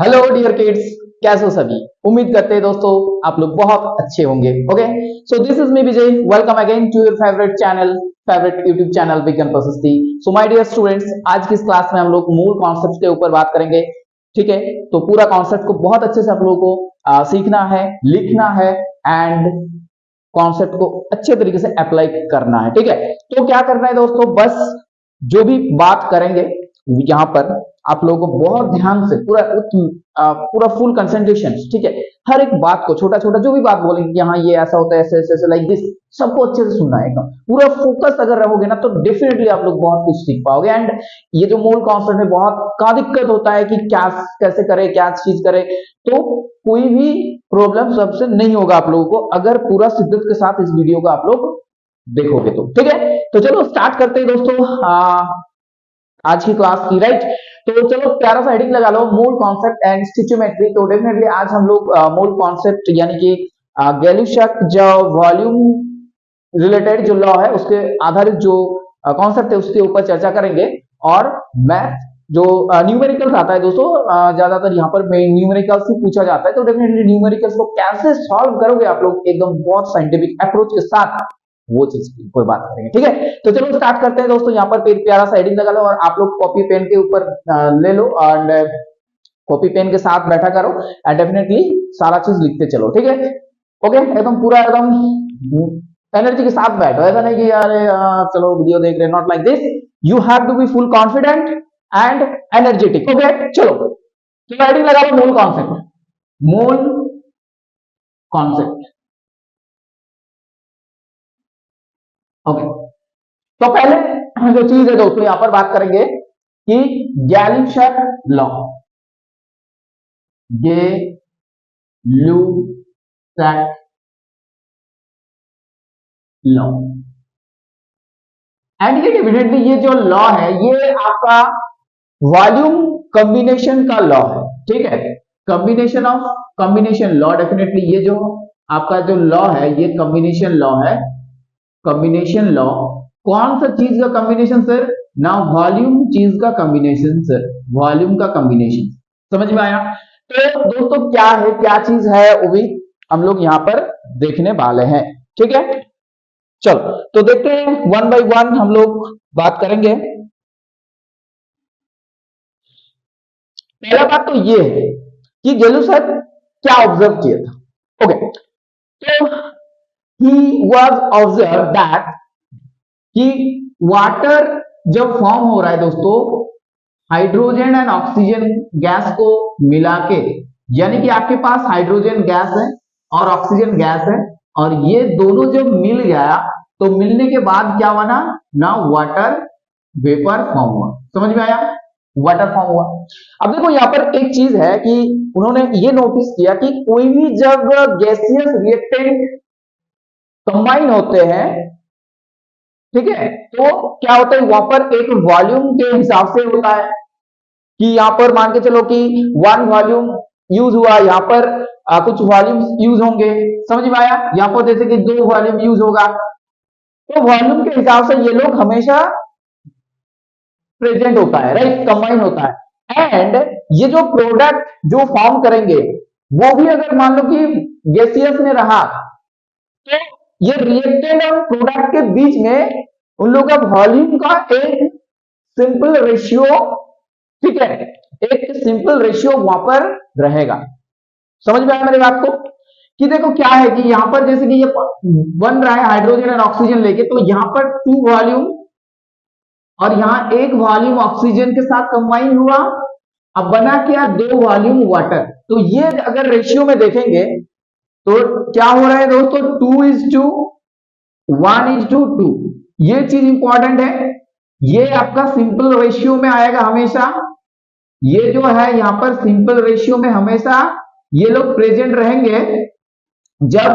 Hello dear kids, कैसे हो सभी। उम्मीद करते हैं दोस्तों आप लोग बहुत अच्छे होंगे। Okay, so this is me Vijay. Welcome again to your favourite channel, favourite YouTube channel Vigyan Prashasti. So my dear students, आज की इस क्लास में हम लोग मूल कॉन्सेप्ट के ऊपर बात करेंगे। ठीक है, तो पूरा कॉन्सेप्ट को बहुत अच्छे से आप लोगों को सीखना है, लिखना है एंड कॉन्सेप्ट को अच्छे तरीके से अप्लाई करना है। ठीक है, तो क्या करना है दोस्तों, बस जो भी बात करेंगे यहाँ पर आप लोगों को बहुत ध्यान से पूरा फुल कंसंट्रेशन, ठीक है, हर एक बात को छोटा छोटा जो भी बात बोलेंगे कि हाँ ये ऐसा होता है, ऐसे ऐसे ऐसे लाइक दिस, सबको अच्छे से सुनना है। पूरा फोकस अगर रहोगे ना तो डेफिनेटली आप लोग बहुत कुछ सीख पाओगे। एंड ये जो मूल कॉन्सेप्ट में बहुत का दिक्कत होता है कि क्या कैसे करे, क्या चीज करे, तो कोई भी प्रॉब्लम सबसे नहीं होगा आप लोगों को अगर पूरा शिद्दत के साथ इस वीडियो को आप लोग देखोगे तो। ठीक है, तो चलो स्टार्ट करते हैं दोस्तों आज की क्लास की। राइट, तो चलो प्यारा सा हेडिंग लगा लो, मूल कॉन्सेप्ट एंड स्टिचियोमेट्री। तो डेफिनेटली आज हम लोग मूल कॉन्सेप्ट यानी कि गैलुशक जो वॉल्यूम रिलेटेड जो लॉ है उसके आधारित जो कॉन्सेप्ट है उसके ऊपर चर्चा करेंगे। और मैथ जो न्यूमेरिकल्स आता है दोस्तों, ज्यादातर यहाँ पर न्यूमेरिकल्स ही पूछा जाता है, तो डेफिनेटली न्यूमेरिकल्स को कैसे सॉल्व करोगे आप लोग एकदम बहुत साइंटिफिक अप्रोच के साथ, वो चीज की कोई बात करेंगे। ठीक है, तो चलो स्टार्ट करते हैं दोस्तों। यहाँ पर प्यारा सा हेडिंग लगा लो और आप लोग कॉपी पेन के ऊपर ले लो एंड कॉपी पेन के साथ बैठा करो एंड डेफिनेटली सारा चीज लिखते चलो। ठीक है, ओके, एकदम पूरा एकदम एनर्जी के साथ बैठो, ऐसा नहीं कि यार चलो वीडियो देख रहे, not like this. You have to be full confident and energetic. Okay, चलो तो हेडिंग लगा लो मूल कॉन्सेप्ट। मूल कॉन्सेप्ट, ओके, तो पहले जो चीज है दोस्तों यहां पर बात करेंगे कि गैलुशक लॉ, गैलुशक लॉ एंड ये डेफिनेटली ये जो लॉ है ये आपका वॉल्यूम कॉम्बिनेशन का लॉ है। ठीक है, कॉम्बिनेशन लॉ, डेफिनेटली ये जो आपका जो लॉ है ये कॉम्बिनेशन लॉ है। कॉम्बिनेशन लॉ कौन सा चीज का कॉम्बिनेशन सर? ना वॉल्यूम चीज का कॉम्बिनेशन सर, वॉल्यूम का कॉम्बिनेशन। समझ में आया? तो दोस्तों क्या है, क्या चीज है वो भी हम लोग यहां पर देखने वाले हैं। ठीक है, चलो तो देखते हैं वन बाय वन हम लोग बात करेंगे। पहला बात तो ये है कि गैलुशक क्या ऑब्जर्व किया था। ओके, तो he was observed that कि वाटर जब फॉर्म हो रहा है दोस्तों हाइड्रोजन एंड ऑक्सीजन गैस को मिला के, यानी कि आपके पास हाइड्रोजन गैस है और ऑक्सीजन गैस है और ये दोनों जब मिल गया तो मिलने के बाद क्या बना ना, वाटर वेपर फॉर्म हुआ। समझ में आया? वाटर फॉर्म हुआ। अब देखो यहां पर एक चीज है कि उन्होंने ये नोटिस किया कि कोई भी जब गैसियस रिएक्टेंट कंबाइन होते हैं, ठीक है, तो क्या होता है वहां पर एक वॉल्यूम के हिसाब से होता है कि यहां पर मान के चलो कि 1 वॉल्यूम यूज हुआ, यहां पर कुछ वॉल्यूम यूज होंगे। समझ में आया? यहां पर जैसे कि 2 वॉल्यूम यूज होगा, तो वॉल्यूम के हिसाब से ये लोग हमेशा प्रेजेंट होता है, राइट, कंबाइन होता है। एंड ये जो प्रोडक्ट जो फॉर्म करेंगे वो भी अगर मान लो कि गैसियस में रहा तो ये रिएक्टेंट और प्रोडक्ट के बीच में उन लोगों का वॉल्यूम का एक सिंपल रेशियो, ठीक है, एक सिंपल रेशियो वहां पर रहेगा। समझ में आया मेरी बात को? कि देखो क्या है कि यहां पर जैसे कि ये बन रहा है हाइड्रोजन और ऑक्सीजन लेके, तो यहां पर 2 वॉल्यूम और यहां 1 वॉल्यूम ऑक्सीजन के साथ कंबाइन हुआ, अब बना क्या 2 वॉल्यूम वाटर। तो ये अगर रेशियो में देखेंगे तो क्या हो रहा है दोस्तों, 2:1:2। ये चीज इंपॉर्टेंट है, ये आपका सिंपल रेशियो में आएगा हमेशा। ये जो है यहां पर सिंपल रेशियो में हमेशा ये लोग प्रेजेंट रहेंगे जब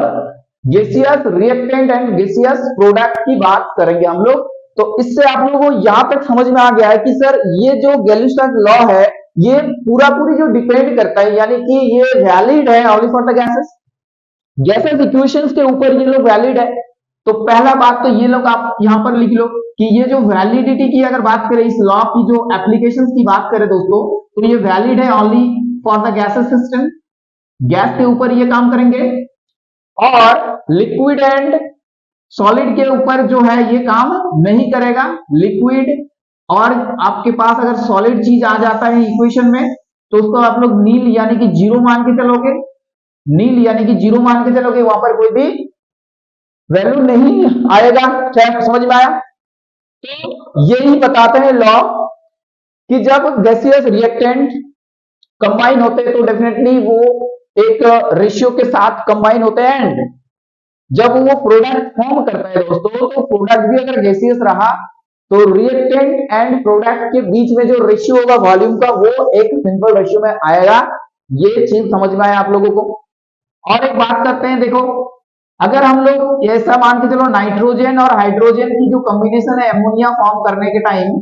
gaseous reactant and gaseous product की बात करेंगे हम लोग। तो इससे आप लोगों को यहां तक समझ में आ गया है कि सर ये जो गैलुशक लॉ है ये पूरी जो डिपेंड करता है, यानी कि ये वैलिड है only for the gases equations के ऊपर ये लोग वैलिड है। तो पहला बात तो ये लोग आप यहां पर लिख लो कि ये जो वैलिडिटी की अगर बात करें, इस लॉ की जो एप्लीकेशंस की बात करें दोस्तों, तो ये वैलिड है only for the gases system, gas के ऊपर ये काम करेंगे, और लिक्विड एंड सॉलिड के ऊपर जो है ये काम नहीं करेगा। लिक्विड और आपके पास अगर सॉलिड चीज आ जाता है इक्वेशन में तो उसको आप लोग नील यानी कि जीरो मान के चलोगे, नील यानी कि जीरो मान के चलोगे, वहां पर कोई भी वैल्यू नहीं आएगा। क्या समझ में आया? तो यही बताते हैं लॉ कि जब गैसियस रिएक्टेंट कंबाइन होते हैं तो डेफिनेटली वो एक रेशियो के साथ कंबाइन होते हैं, एंड जब वो प्रोडक्ट फॉर्म करता है दोस्तों, तो प्रोडक्ट भी अगर गैसियस रहा तो रिएक्टेंट एंड प्रोडक्ट के बीच में जो रेशियो होगा वॉल्यूम का, वो एक सिंपल रेशियो में आएगा। ये चीज समझ में आया आप लोगों को? और एक बात करते हैं, देखो अगर हम लोग ऐसा मान के चलो नाइट्रोजन और हाइड्रोजन की जो कॉम्बिनेशन है एमोनिया फॉर्म करने के टाइम,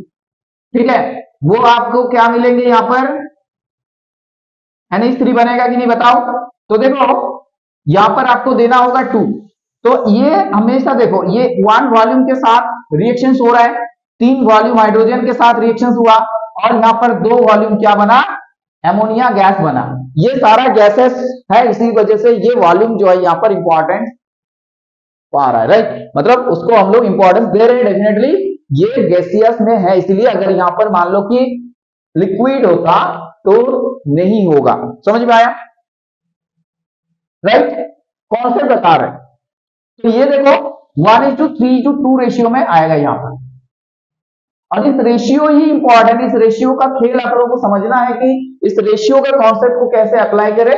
ठीक है, वो आपको क्या मिलेंगे यहाँ पर, NH3 बनेगा कि नहीं बताओ? तो देखो यहां पर आपको देना होगा 2, तो ये हमेशा देखो ये 1 वॉल्यूम के साथ रिएक्शन हो रहा है, 3 वॉल्यूम हाइड्रोजन के साथ रिएक्शन हुआ, और यहां पर 2 वॉल्यूम क्या बना, एमोनिया गैस बना। ये सारा गैसेस है, इसी वजह से ये वॉल्यूम जो है यहाँ पर इंपॉर्टेंट आ रहा है, राइट? मतलब उसको हम लोग इंपॉर्टेंस दे रहे हैं, डेफिनेटली ये गैसियस में है, इसलिए अगर यहां पर मान लो कि लिक्विड होता तो नहीं होगा। समझ में आया, राइट? कॉन्सेप्ट बता रहे हैं। तो ये देखो 1:3:2 रेशियो में आएगा यहां पर, और इस रेशियो ही इंपॉर्टेंट, इस रेशियो का खेल आप लोगों को समझना है कि इस रेशियो के कॉन्सेप्ट को कैसे अप्लाई करें।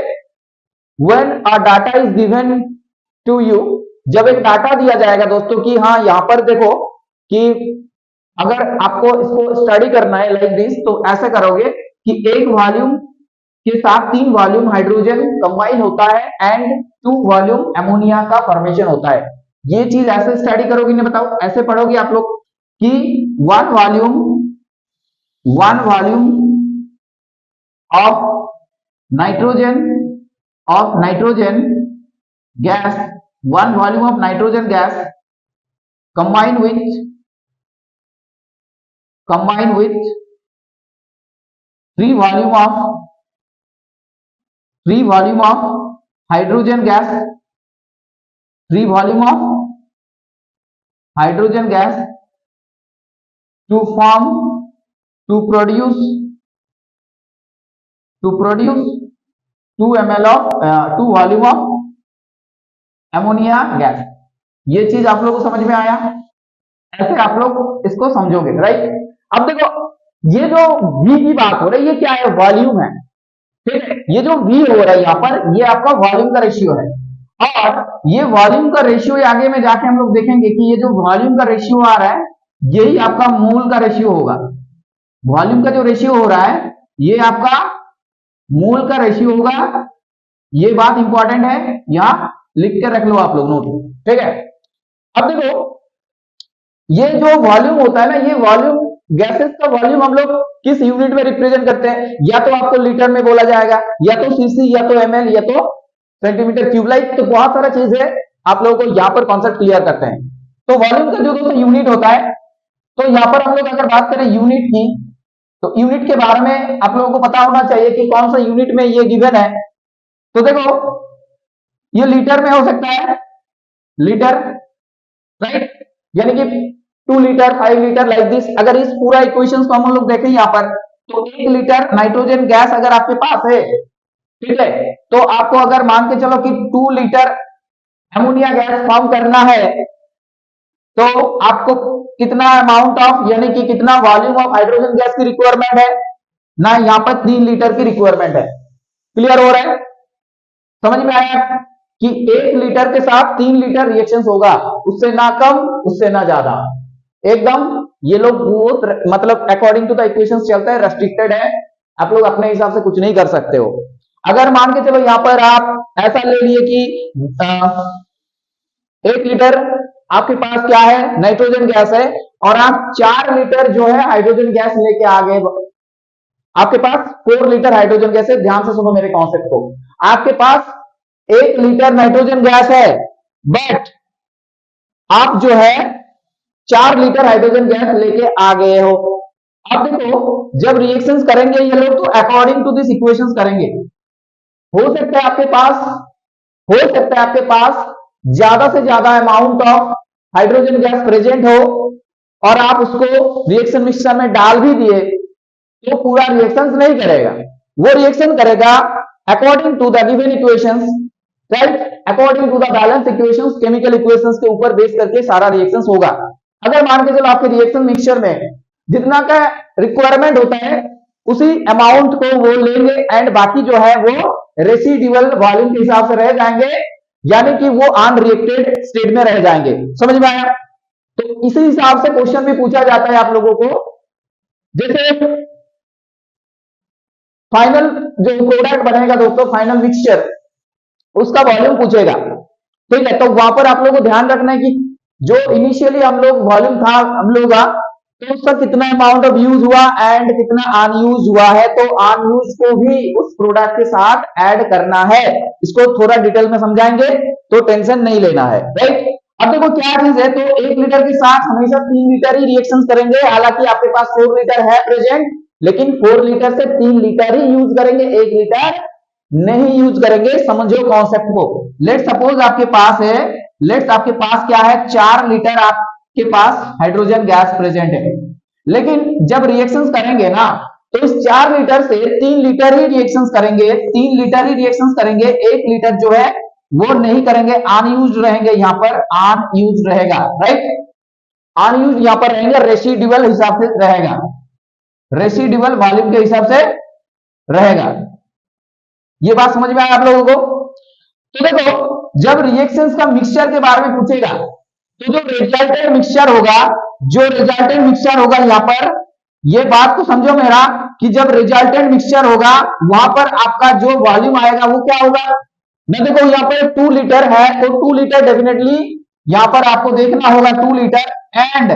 When a data is given to you, जब एक डाटा दिया जाएगा दोस्तों कि हाँ यहां पर देखो कि अगर आपको इसको स्टडी करना है लाइक दिस, तो ऐसा करोगे कि एक वॉल्यूम के साथ 3 वॉल्यूम हाइड्रोजन कंबाइन होता है एंड 2 वॉल्यूम एमोनिया का फॉर्मेशन होता है। ये चीज ऐसे स्टडी करोगे ना, बताओ ऐसे पढ़ोगे आप लोग कि 1 volume of nitrogen gas, 1 volume of nitrogen gas combine with 3 volume of hydrogen gas, 3 volume of hydrogen gas to produce 2 ml of 2 volume of ammonia gas। ये चीज आप लोगों को समझ में आया? ऐसे आप लोग इसको समझोगे, राइट? अब देखो ये जो V की बात हो रही है, ये क्या है, वॉल्यूम है, ठीक है? ये जो V हो रहा है यहाँ पर, ये आपका वॉल्यूम का रेशियो है, और ये वॉल्यूम का रेशियो आगे में जाके हम लोग देखेंगे कि ये जो वॉल्यूम का रेशियो आ रहा है यही आपका मोल का रेशियो होगा। वॉल्यूम का जो रेशियो हो रहा है ये आपका मोल का रेशियो होगा। ये बात इंपॉर्टेंट है, यहां लिख के रख लो आप लोग नोट, ठीक है? अब देखो ये जो वॉल्यूम होता है ना, ये वॉल्यूम गैसेस का वॉल्यूम हम लोग किस यूनिट में रिप्रेजेंट करते हैं? या तो आपको लीटर में बोला जाएगा, या तो सीसी, या तो ml, या तो सेंटीमीटर क्यूब, लाइक तो बहुत सारा चीज है, आप लोगों को यहाँ पर कॉन्सेप्ट क्लियर करते हैं। तो वॉल्यूम का जो दोस्तों यूनिट होता है, तो यहाँ पर हम लोग अगर बात करें यूनिट की, तो यूनिट के बारे में आप लोगों को पता होना चाहिए कि कौन सा यूनिट में ये गिवन है। तो देखो ये लीटर में हो सकता है, लीटर, राइट? यानी कि 2 लीटर, 5 लीटर, लाइक दिस। अगर इस पूरा इक्वेशंस को हम लोग देखें यहाँ पर, तो 1 लीटर नाइट्रोजन गैस अगर आपके पास है, ठीक है, तो आपको अगर मान के चलो कि 2 लीटर एमोनिया गैस फॉर्म करना है, तो आपको कितना अमाउंट ऑफ यानी कि कितना वॉल्यूम ऑफ हाइड्रोजन गैस की रिक्वायरमेंट है ना, यहाँ पर 3 लीटर की रिक्वायरमेंट है। क्लियर हो रहा है? समझ में आया कि 1 लीटर के साथ 3 लीटर रिएक्शन होगा, उससे ना कम उससे ना ज्यादा, एकदम ये लोग बहुत मतलब अकॉर्डिंग टू द इक्वेशंस चलता है, रेस्ट्रिक्टेड है, आप लोग अपने हिसाब से कुछ नहीं कर सकते हो। अगर मान के चलो यहां पर आप ऐसा ले लिए कि 1 लीटर आपके पास क्या है, नाइट्रोजन गैस है, और आप 4 लीटर जो है हाइड्रोजन गैस लेके आ गए, आपके पास 4 लीटर हाइड्रोजन गैस है। ध्यान से सुनो मेरे कॉन्सेप्ट को, आपके पास 1 लीटर नाइट्रोजन गैस है, बट आप जो है 4 लीटर हाइड्रोजन गैस लेके आ गए हो, अब देखो, जब रिएक्शंस करेंगे ये लोग तो अकॉर्डिंग टू दिस इक्वेशंस करेंगे। हो सकता है आपके पास हो सकता है आपके पास ज्यादा से ज्यादा amount of hydrogen gas present हो और आप उसको रिएक्शन मिक्सचर में डाल भी दिए तो पूरा रिएक्शन नहीं करेगा, वो रिएक्शन करेगा according to the given equations, right, according to the balance equations, chemical equations के ऊपर बेस करके सारा रिएक्शन होगा। अगर मान के चलो आपके रिएक्शन मिक्सचर में जितना का रिक्वायरमेंट होता है उसी अमाउंट को वो लेंगे एंड बाकी जो है वो रेसिडुअल वॉल्यूम के हिसाब से रह जाएंगे, यानी कि वो अनरिएक्टेड स्टेट में रह जाएंगे। समझ में आया? तो इसी हिसाब से क्वेश्चन भी पूछा जाता है आप लोगों को, जैसे फाइनल जो प्रोडक्ट बनेगा दोस्तों, फाइनल मिक्सचर, उसका वॉल्यूम पूछेगा, ठीक है। तो वहां पर आप लोगों को ध्यान रखना है कि जो इनिशियली हम लोग वॉल्यूम था हम लोग का, तो उसका कितना अमाउंट ऑफ यूज हुआ एंड कितना अनयूज हुआ है, तो अनयूज को भी उस प्रोडक्ट के साथ ऐड करना है। इसको थोड़ा डिटेल में समझाएंगे तो टेंशन नहीं लेना है, राइट। अब देखो क्या चीज है, तो 1 लीटर के साथ हमेशा 3 लीटर ही रिएक्शन करेंगे। हालांकि आपके पास 4 लीटर है प्रेजेंट, लेकिन 4 लीटर से 3 लीटर ही यूज करेंगे, 1 लीटर नहीं यूज करेंगे। समझो कॉन्सेप्ट को। लेट्स सपोज आपके पास है, लेट्स आपके पास क्या है, 4 लीटर आपके पास हाइड्रोजन गैस प्रेजेंट है, लेकिन जब रिएक्शंस करेंगे ना तो इस 4 लीटर से 3 लीटर ही रिएक्शंस करेंगे, 3 लीटर ही रिएक्शंस करेंगे, 1 लीटर जो है वो नहीं करेंगे, अनयूज रहेंगे, यहां पर अनयूज रहेगा, राइट, अनयूज यहां पर रहेंगे, रेसिडुअल हिसाब से रहेगा, रेसिडुअल वॉल्यूम के हिसाब से रहेगा। ये बात समझ में आया आप लोगों को? तो देखो, जब रिएक्शंस का मिक्सचर के बारे में पूछेगा तो जो रिजल्टेंट मिक्सचर होगा, जो रिजल्टेंट मिक्सचर होगा यहां पर, ये बात को समझो मेरा कि जब रिजल्टेंट मिक्सचर होगा वहां पर आपका जो वॉल्यूम आएगा वो क्या होगा ना। देखो यहाँ पर 2 लीटर है तो 2 लीटर डेफिनेटली यहां पर आपको देखना होगा 2 लीटर एंड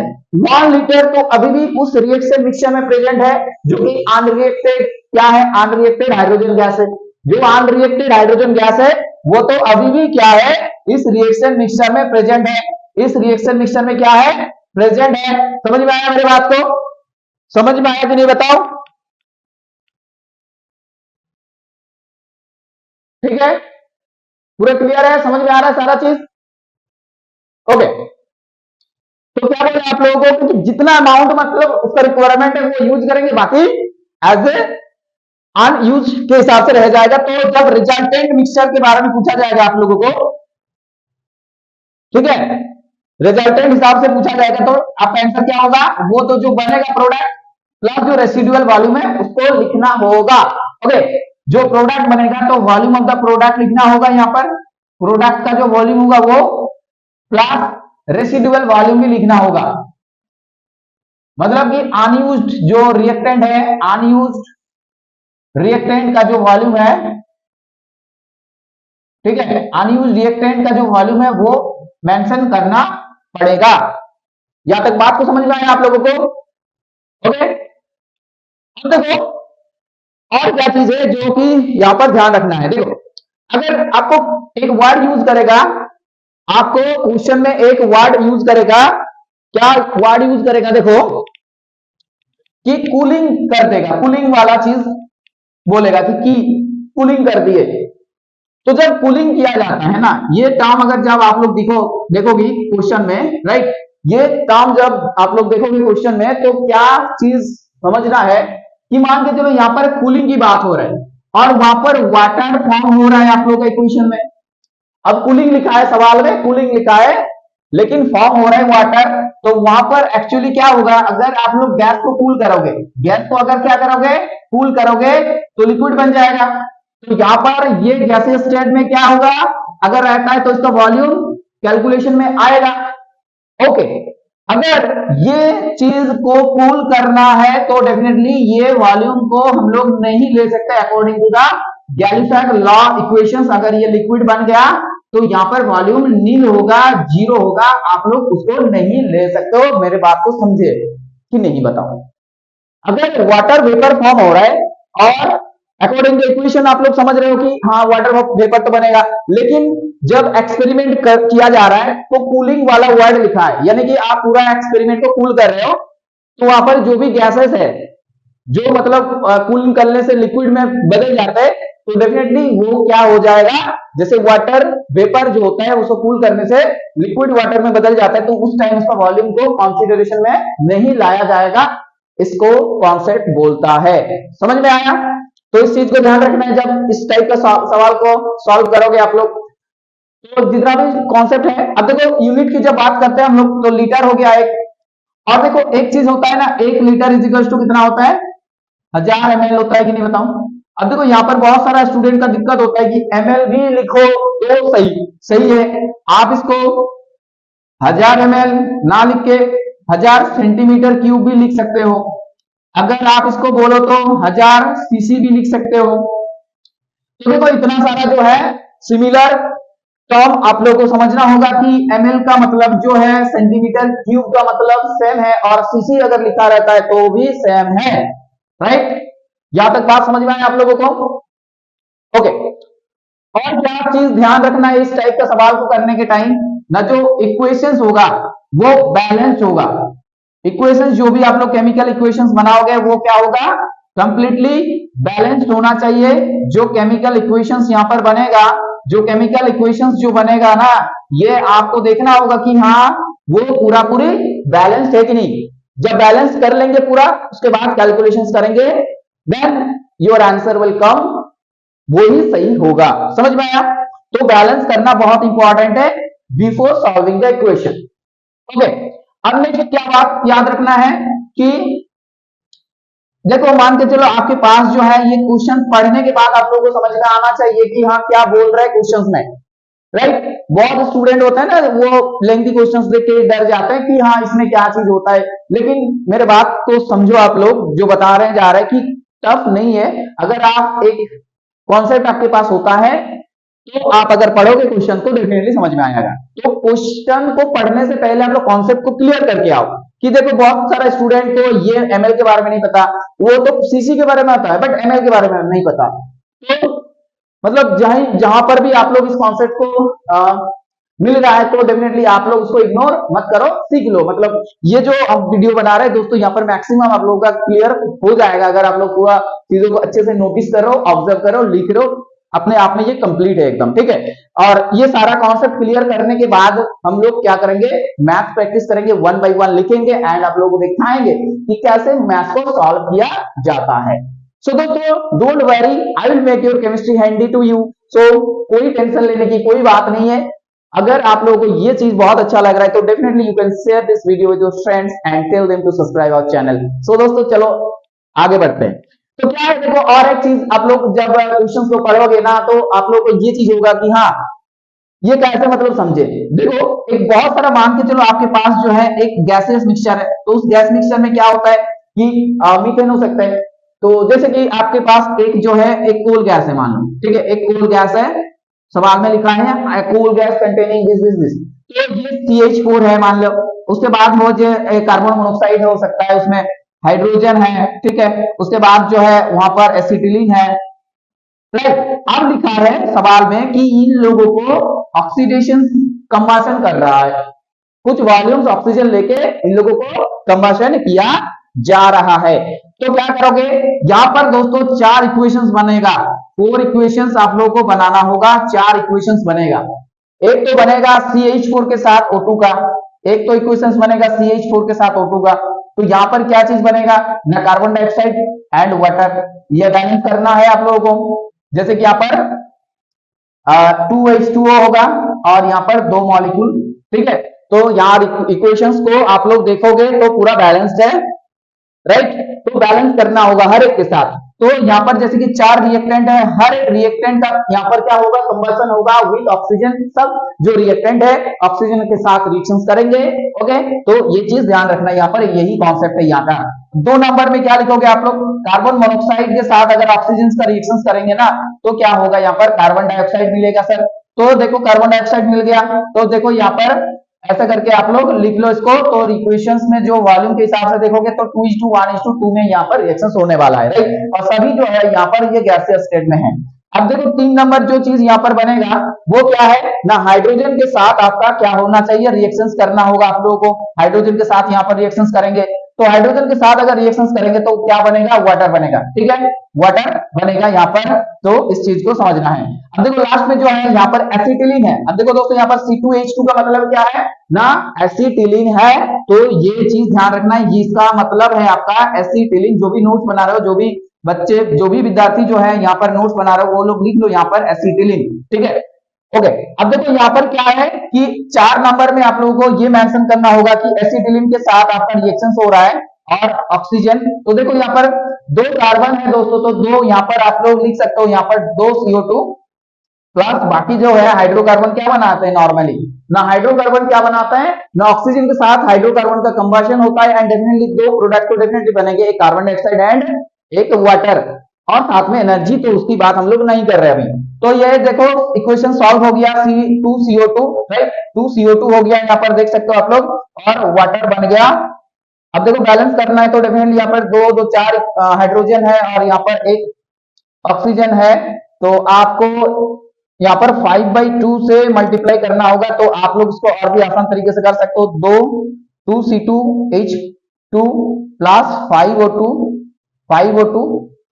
1 लीटर तो अभी भी उस रिएक्शन मिक्सचर में प्रेजेंट है जो कि अनरिएक्टेड क्या है, अनरिएक्टेड हाइड्रोजन गैस है। जो अनरिएक्टेड हाइड्रोजन गैस है वो तो अभी भी क्या है, इस रिएक्शन मिक्सचर में प्रेजेंट है, इस रिएक्शन मिक्सचर में क्या है, प्रेजेंट है। समझ में आया मेरी बात को? समझ में आया कि नहीं बताओ? ठीक है, पूरा क्लियर है, समझ में आ रहा है सारा चीज? ओके, तो क्या बोले आप लोगों को कि जितना अमाउंट मतलब उसका रिक्वायरमेंट है वो यूज करेंगे, बाकी एज ए अनयूज के हिसाब से रह जाएगा। तो जब रिजल्टेंट मिक्सचर के बारे में पूछा जाएगा आप लोगों को, ठीक है, रिजल्टेंट हिसाब से पूछा जाएगा तो आपका आंसर क्या होगा, वो तो जो बनेगा प्रोडक्ट प्लस जो रेसिडुअल वॉल्यूम है उसको लिखना होगा। ओके, जो प्रोडक्ट बनेगा तो वॉल्यूम ऑफ द प्रोडक्ट लिखना होगा, यहां पर प्रोडक्ट का जो वॉल्यूम होगा वो प्लस रेसिडुअल वॉल्यूम भी लिखना होगा। मतलब कि अनयूज्ड जो रिएक्टेंट है, अनयूज्ड रिएक्टेंट का जो वॉल्यूम है, ठीक है, अनयूज्ड रिएक्टेंट का जो वॉल्यूम है वो मेंशन करना पड़ेगा। यहां तक बात को समझ में आया आप लोगों को? ओके, अब देखो और क्या चीज है जो कि यहां पर ध्यान रखना है। देखो, अगर आपको एक वर्ड यूज करेगा, आपको क्वेश्चन में एक वर्ड यूज करेगा, क्या वर्ड यूज करेगा, देखो कि कूलिंग कर देगा, कूलिंग वाला चीज बोलेगा कि कूलिंग कर दिए। तो जब कूलिंग किया जाता है ना, ये टर्म अगर जब आप लोग देखोगी क्वेश्चन में, राइट, ये टर्म जब आप लोग देखोगे क्वेश्चन में तो क्या चीज समझना है कि मान के चलो यहां पर कूलिंग की बात हो रहा है और वहां पर वाटर फॉर्म हो रहा है आप लोग का इक्वेशन में। अब कूलिंग लिखा है, सवाल में कूलिंग लिखा है लेकिन फॉर्म हो रहा है वाटर, तो वहां पर एक्चुअली क्या होगा, अगर आप लोग गैस को कूल करोगे, गैस को अगर क्या करोगे, कूल करोगे तो लिक्विड बन जाएगा। तो यहां पर ये गैसियस स्टेट में क्या होगा, अगर रहता है तो इसका वॉल्यूम कैलकुलेशन में आएगा। ओके, अगर ये चीज को कूल करना है तो डेफिनेटली ये वॉल्यूम को हम लोग नहीं ले सकते according to the Galileo law equations. अगर ये लिक्विड बन गया तो यहां पर वॉल्यूम नील होगा, जीरो होगा, आप लोग उसको नहीं ले सकते हो। मेरे बात को समझे कि नहीं बताओ? अगर वाटर वेपर फॉर्म हो रहा है और अकॉर्डिंग टू इक्वेशन आप लोग समझ रहे हो कि हाँ वाटर वेपर तो बनेगा, लेकिन जब एक्सपेरिमेंट किया जा रहा है तो कूलिंग वाला वर्ड लिखा है, यानी कि आप पूरा एक्सपेरिमेंट को कूल कर रहे हो तो वहां पर जो भी गैसेस है जो मतलब कूलिंग करने से लिक्विड में बदल जाता है, तो डेफिनेटली वो क्या हो जाएगा, जैसे वाटर वेपर जो होता है उसको कूल करने से लिक्विड वाटर में बदल जाता है, तो उस टाइम उसका वॉल्यूम को कंसीडरेशन में नहीं लाया जाएगा। इसको कॉन्सेप्ट बोलता है। समझ में आया? तो इस चीज को ध्यान रखना है जब इस टाइप का सवाल को सॉल्व करोगे आप लोग। तो जितना भी कॉन्सेप्ट है, अब देखो यूनिट की जब बात करते हैं हम लोग, तो लीटर हो गया एक, और देखो एक चीज होता है ना, 1 लीटर इजिकल्स टू कितना होता है, 1000 ml होता है कि नहीं बताऊं। अब देखो यहाँ पर बहुत सारा स्टूडेंट का दिक्कत होता है कि ml भी लिखो तो सही सही है, आप इसको 1000 ml ना लिख के 1000 सेंटीमीटर क्यूब भी लिख सकते हो। अगर आप इसको बोलो तो 1000 सीसी भी लिख सकते हो। तो देखो इतना सारा जो है सिमिलर टर्म आप लोगों को समझना होगा कि ml का मतलब जो है सेंटीमीटर क्यूब का मतलब सेम है, और सीसी अगर लिखा रहता है तो भी सेम है। राइट? यहां तक बात समझ में आए आप लोगों को? ओके। और क्या चीज ध्यान रखना है इस टाइप का सवाल को करने के टाइम, ना जो इक्वेशंस होगा वो बैलेंस्ड होगा। इक्वेशंस जो भी आप लोग केमिकल इक्वेशंस बनाओगे वो क्या होगा, कंप्लीटली बैलेंस्ड होना चाहिए। जो केमिकल इक्वेशंस यहां पर बनेगा, जो केमिकल इक्वेशंस जो बनेगा ना, ये आपको देखना होगा कि हाँ वो पूरा पूरी बैलेंस्ड है कि नहीं। जब बैलेंस कर लेंगे पूरा, उसके बाद कैलकुलेशंस करेंगे, then your answer will come, वो ही सही होगा। समझ में आया? तो बैलेंस करना बहुत इंपॉर्टेंट है before solving the equation. Okay. अब नेक्स्ट क्या बात याद रखना है कि देखो मान के चलो आपके पास जो है ये क्वेश्चन पढ़ने के बाद आप लोगों को समझ में आना चाहिए कि हाँ क्या बोल रहा है क्वेश्चंस में। राइट? बहुत स्टूडेंट होता है ना, वो लेंथी क्वेश्चंस देख के डर जाते हैं कि हाँ इसमें क्या चीज होता है, लेकिन मेरे बात को समझो आप लोग, जो बता रहे हैं जा रहे हैं कि टफ नहीं है। अगर आप एक कॉन्सेप्ट आपके पास होता है तो आप अगर पढ़ोगे क्वेश्चन तो डेफिनेटली समझ में आएगा। तो क्वेश्चन को पढ़ने से पहले हम लोग कॉन्सेप्ट को क्लियर करके आओ कि देखो बहुत सारा स्टूडेंट को ये एमएल के बारे में नहीं पता, वो तो सीसी के बारे में आता है बट एमएल के बारे में नहीं पता। तो मतलब जहां पर भी आप लोग इस कॉन्सेप्ट को मिल रहा है तो डेफिनेटली आप लोग उसको इग्नोर मत करो, सीख लो। मतलब ये जो हम वीडियो बना रहे हैं दोस्तों, यहाँ पर मैक्सिमम आप लोगों का क्लियर हो जाएगा अगर आप लोग पूरा चीजों को अच्छे से नोटिस करो, ऑब्जर्व करो, लिख रहे हो, अपने आप में ये कंप्लीट है एकदम। ठीक है? और ये सारा कॉन्सेप्ट क्लियर करने के बाद हम लोग क्या करेंगे, मैथ प्रैक्टिस करेंगे, 1 बाय 1 लिखेंगे एंड आप लोगों को दिखाएंगे कि कैसे मैथ को सॉल्व किया जाता है। सो दोस्तों don't worry, I will make your chemistry handy to you. So कोई टेंशन लेने की कोई बात नहीं है। अगर आप लोगों को ये चीज बहुत अच्छा लग रहा है तो definitely you can share this video with your friends and tell them to subscribe our channel. So दोस्तों चलो आगे बढ़ते हैं। तो क्या है, देखो और एक चीज आप लोग जब क्वेश्चंस को पढ़ोगे ना तो आप लोग को ये चीज होगा कि हाँ ये कैसे मतलब समझे। देखो एक बहुत सारा मान के चलो आपके पास जो है एक गैसियस मिक्सचर है, तो उस गैस मिक्सचर में क्या होता है कि मीथेन हो सकता है। तो जैसे कि आपके पास एक जो है एक कोल गैस है मान लो, ठीक है, एक कोल गैस है, सवाल में लिखा है कोल गैस कंटेनिंग दिस, तो ये CH4 है मान लो। उसके बाद वो जो कार्बन मोनोक्साइड हो सकता है, उसमें हाइड्रोजन है, ठीक है। उसके बाद जो है वहां पर एसिटिलीन है। राइट? अब लिखा है सवाल में कि इन लोगों को ऑक्सीडेशन कंबशन कर रहा है, कुछ वॉल्यूम्स ऑक्सीजन लेके इन लोगों को कंबशन किया जा रहा है। तो क्या करोगे, यहां पर दोस्तों 4 इक्वेशंस बनेगा, 4 इक्वेशंस आप लोगों को बनाना होगा, 4 इक्वेशंस बनेगा। एक तो बनेगा CH4 के साथ O2 का, एक तो इक्वेशंस बनेगा CH4 के साथ O2 का। तो यहां पर क्या चीज बनेगा ना, कार्बन डाइऑक्साइड एंड वाटर, ये बैलेंस करना है आप लोगों को। जैसे कि यहाँ पर 2H2O होगा और यहाँ पर 2 मॉलिक्यूल, ठीक है। तो यहाँ इक्वेशंस को आप लोग देखोगे तो पूरा बैलेंस्ड है। राइट? तो बैलेंस करना होगा हर एक के साथ। तो यहाँ पर जैसे कि 4 रिएक्टेंट है, हर एक रिएक्टेंट का यहाँ पर क्या होगा, कंबशन होगा विद ऑक्सीजन। सब जो रिएक्टेंट है ऑक्सीजन के साथ रिएक्शंस करेंगे। ओके, तो ये चीज ध्यान रखना, यहाँ पर यही कॉन्सेप्ट है यहाँ का। 2 नंबर में क्या लिखोगे आप लोग, कार्बन मोनोक्साइड के साथ अगर ऑक्सीजन का रिएक्शंस करेंगे ना तो क्या होगा, यहाँ पर कार्बन डाइऑक्साइड मिलेगा सर। तो देखो कार्बन डाइऑक्साइड मिल गया, तो देखो यहाँ पर ऐसा करके आप लोग लिख लो इसको। तो इक्वेशंस में जो वॉल्यूम के हिसाब से देखोगे तो 2:1:2 में यहाँ पर रिएक्शंस होने वाला है। राइट? और सभी जो है यहाँ पर ये गैसियस स्टेट में है। अब देखो 3 नंबर जो चीज यहाँ पर बनेगा वो क्या है ना, हाइड्रोजन के साथ आपका क्या होना चाहिए, रिएक्शंस करना होगा आप लोगों को। हाइड्रोजन के साथ यहाँ पर रिएक्शंस करेंगे तो हाइड्रोजन के साथ अगर रिएक्शंस करेंगे तो क्या बनेगा, वाटर बनेगा। ठीक है, वाटर बनेगा यहाँ पर, तो इस चीज को समझना है। अब देखो लास्ट में जो है यहाँ पर एसिटिलीन है। अब देखो दोस्तों यहाँ पर C2H2 का मतलब क्या है ना, एसिटिलीन है। तो ये चीज ध्यान रखना है, इसका मतलब है आपका एसिटिलीन। जो भी नोट्स बना रहे हो, जो भी बच्चे, जो भी विद्यार्थी जो है यहाँ पर नोट्स बना रहे हो, वो लोग लिख लो यहाँ पर एसिटिलीन। ठीक है, ओके। अब देखो यहाँ पर क्या है कि 4 नंबर में आप लोगों को ये मेंशन करना होगा कि एसिटिलीन के साथ आपका रिएक्शन हो रहा है और ऑक्सीजन। तो देखो यहाँ पर 2 कार्बन है दोस्तों, तो 2 यहाँ पर आप लोग लिख सकते हो, यहाँ पर 2 CO2 प्लस बाकी जो है हाइड्रोकार्बन क्या बनाते हैं नॉर्मली ना, हाइड्रोकार्बन क्या बनाता है ना, ऑक्सीजन के साथ हाइड्रोकार्बन का कंबशन होता है एंड डेफिनेटली 2 प्रोडक्ट तो डेफिनेटली बनेंगे, एक कार्बन डाइऑक्साइड एंड एक वाटर, और साथ में एनर्जी। तो उसकी बात हम लोग नहीं कर रहे अभी। तो ये देखो इक्वेशन सॉल्व हो गया, C2CO2 राइट, 2CO2 हो गया यहाँ पर देख सकते हो आप लोग, और वाटर बन गया। अब देखो बैलेंस करना है तो डेफिनेटली यहाँ पर 2 2 4 हाइड्रोजन है और यहाँ पर एक ऑक्सीजन है। तो आपको यहाँ पर 5/2 से मल्टीप्लाई करना होगा, तो आप लोग इसको और भी आसान तरीके से कर सकते हो। 2C2H2 प्लस 5O2,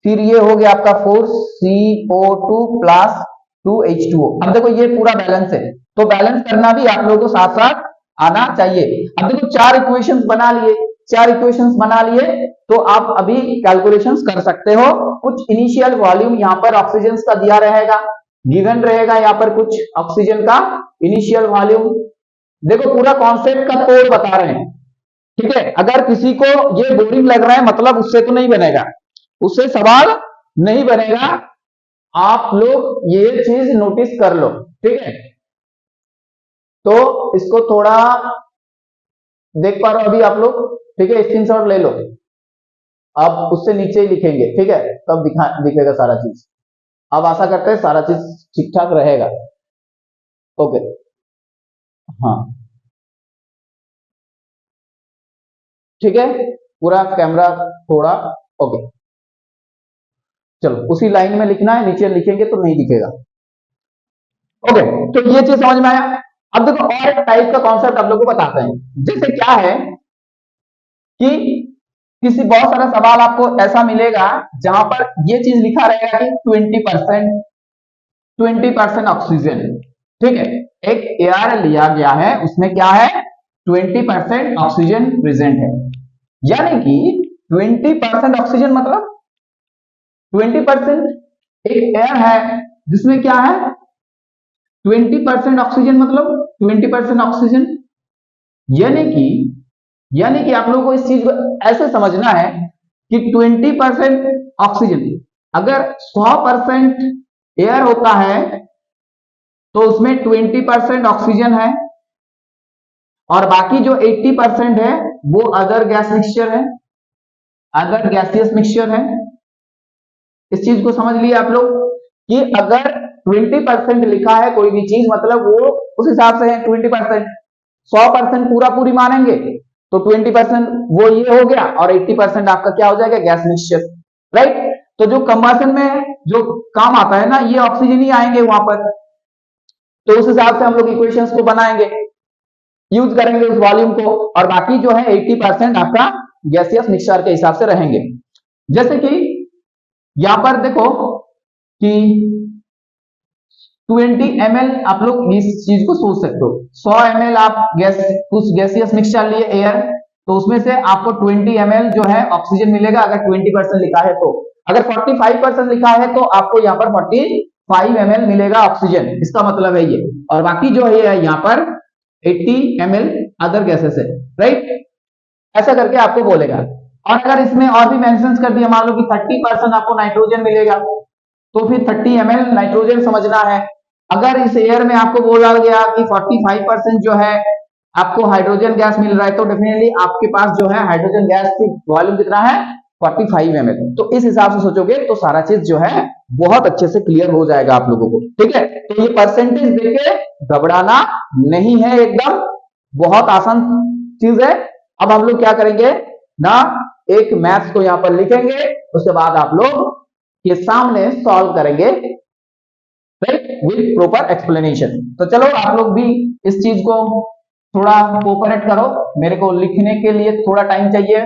फिर ये हो गया आपका 4CO2 प्लस 2H2O। अब देखो ये पूरा बैलेंस है, तो बैलेंस करना भी आप लोगों को साथ साथ आना चाहिए। अब देखो 4 इक्वेशंस बना लिए, 4 इक्वेशंस बना लिए, तो आप अभी कैलकुलेशंस कर सकते हो। कुछ इनिशियल वॉल्यूम यहाँ पर ऑक्सीजन का दिया रहेगा, गिवन रहेगा यहाँ पर कुछ ऑक्सीजन का इनिशियल वॉल्यूम। देखो पूरा कॉन्सेप्ट का तोड़ बता रहे हैं। ठीक है, अगर किसी को ये बोरिंग लग रहा है मतलब उससे तो नहीं बनेगा, उससे सवाल नहीं बनेगा। आप लोग ये चीज नोटिस कर लो। ठीक है, तो इसको थोड़ा देख पा रहे हो अभी आप लोग। ठीक है, स्क्रीनशॉट ले लो, अब उससे नीचे ही लिखेंगे। ठीक है, तब दिखेगा सारा चीज। अब आशा करते हैं सारा चीज ठीक ठाक रहेगा। ओके, हाँ ठीक है, पूरा कैमरा थोड़ा ओके। चलो उसी लाइन में लिखना है, नीचे लिखेंगे तो नहीं दिखेगा। ओके, तो ये चीज समझ में आया। अब देखो और एक टाइप का कॉन्सेप्ट आप लोगों को बताते हैं। जैसे क्या है कि किसी बहुत सारा सवाल आपको ऐसा मिलेगा जहां पर ये चीज लिखा रहेगा कि 20% ऑक्सीजन। ठीक है, एक एयर लिया गया है, उसमें क्या है 20% ऑक्सीजन प्रेजेंट है, यानी कि 20% ऑक्सीजन मतलब 20% एक एयर है जिसमें क्या है 20% ऑक्सीजन, मतलब 20% ऑक्सीजन, यानी कि आप लोगों को इस चीज को ऐसे समझना है कि 20% ऑक्सीजन, अगर 100% एयर होता है तो उसमें 20% ऑक्सीजन है और बाकी जो 80% है वो अदर गैस मिक्सचर है, अदर गैसियस मिक्सचर है। इस चीज को समझ लिए आप लोग कि अगर 20% लिखा है कोई भी चीज मतलब वो उस हिसाब से है 20%। 100% पूरा पूरी मानेंगे तो 20% वो ये हो गया और 80% आपका क्या हो जाएगा गैस मिक्सचर, राइट। तो जो कंबशन में जो काम आता है ना ये ऑक्सीजन ही आएंगे वहां पर, तो उस हिसाब से हम लोग इक्वेशंस को बनाएंगे, यूज करेंगे उस वॉल्यूम को, और बाकी जो है 80% आपका गैसियस मिक्सचर के हिसाब से रहेंगे। जैसे कि यहां पर देखो कि 20 ml आप लोग इस चीज को सोच सकते हो, 100 ml आप कुछ गैसियस मिक्सचर लिए एयर, तो उसमें से आपको 20 ml जो है ऑक्सीजन मिलेगा अगर 20% लिखा है। तो अगर 45% लिखा है तो आपको यहाँ पर 45 ml मिलेगा ऑक्सीजन, इसका मतलब है ये, और बाकी जो है यहाँ पर 80 ml अदर गैसेस है, राइट। ऐसा करके आपको बोलेगा। और अगर इसमें और भी मेंशन कर दिया, मान लो कि 30% आपको नाइट्रोजन मिलेगा तो फिर 30 ml नाइट्रोजन समझना है। अगर इस एयर में आपको बोला गया कि 45% जो है आपको हाइड्रोजन गैस मिल रहा है तो डेफिनेटली आपके पास जो है हाइड्रोजन गैस की वॉल्यूम कितना है 45 ml। तो इस हिसाब से सोचोगे तो सारा चीज जो है बहुत अच्छे से क्लियर हो जाएगा आप लोगों को। ठीक है, तो ये परसेंटेज देके घबराना नहीं है, एकदम बहुत आसान चीज है। अब हम लोग क्या करेंगे ना, एक मैथ्स को यहां पर लिखेंगे, उसके बाद आप लोग ये सामने सॉल्व करेंगे, राइट, विद प्रॉपर एक्सप्लेनेशन। तो चलो आप लोग भी इस चीज को थोड़ा कोऑपरेट करो, मेरे को लिखने के लिए थोड़ा टाइम चाहिए,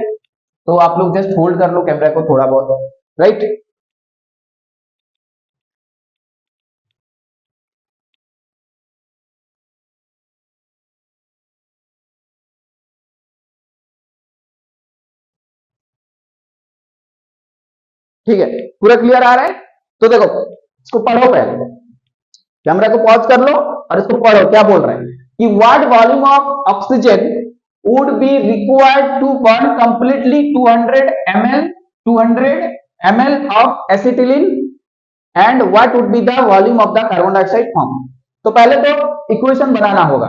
तो आप लोग जस्ट होल्ड कर लो कैमरा को थोड़ा बहुत, राइट। ठीक है, पूरा क्लियर आ रहा है? तो देखो इसको पढ़ो, पहले कैमरा को पॉज कर लो और इसको पढ़ो क्या बोल रहे हैं कि what volume of oxygen would be required to burn completely 200 ml of acetylene and what would be the volume of the carbon dioxide form. तो पहले तो इक्वेशन बनाना होगा,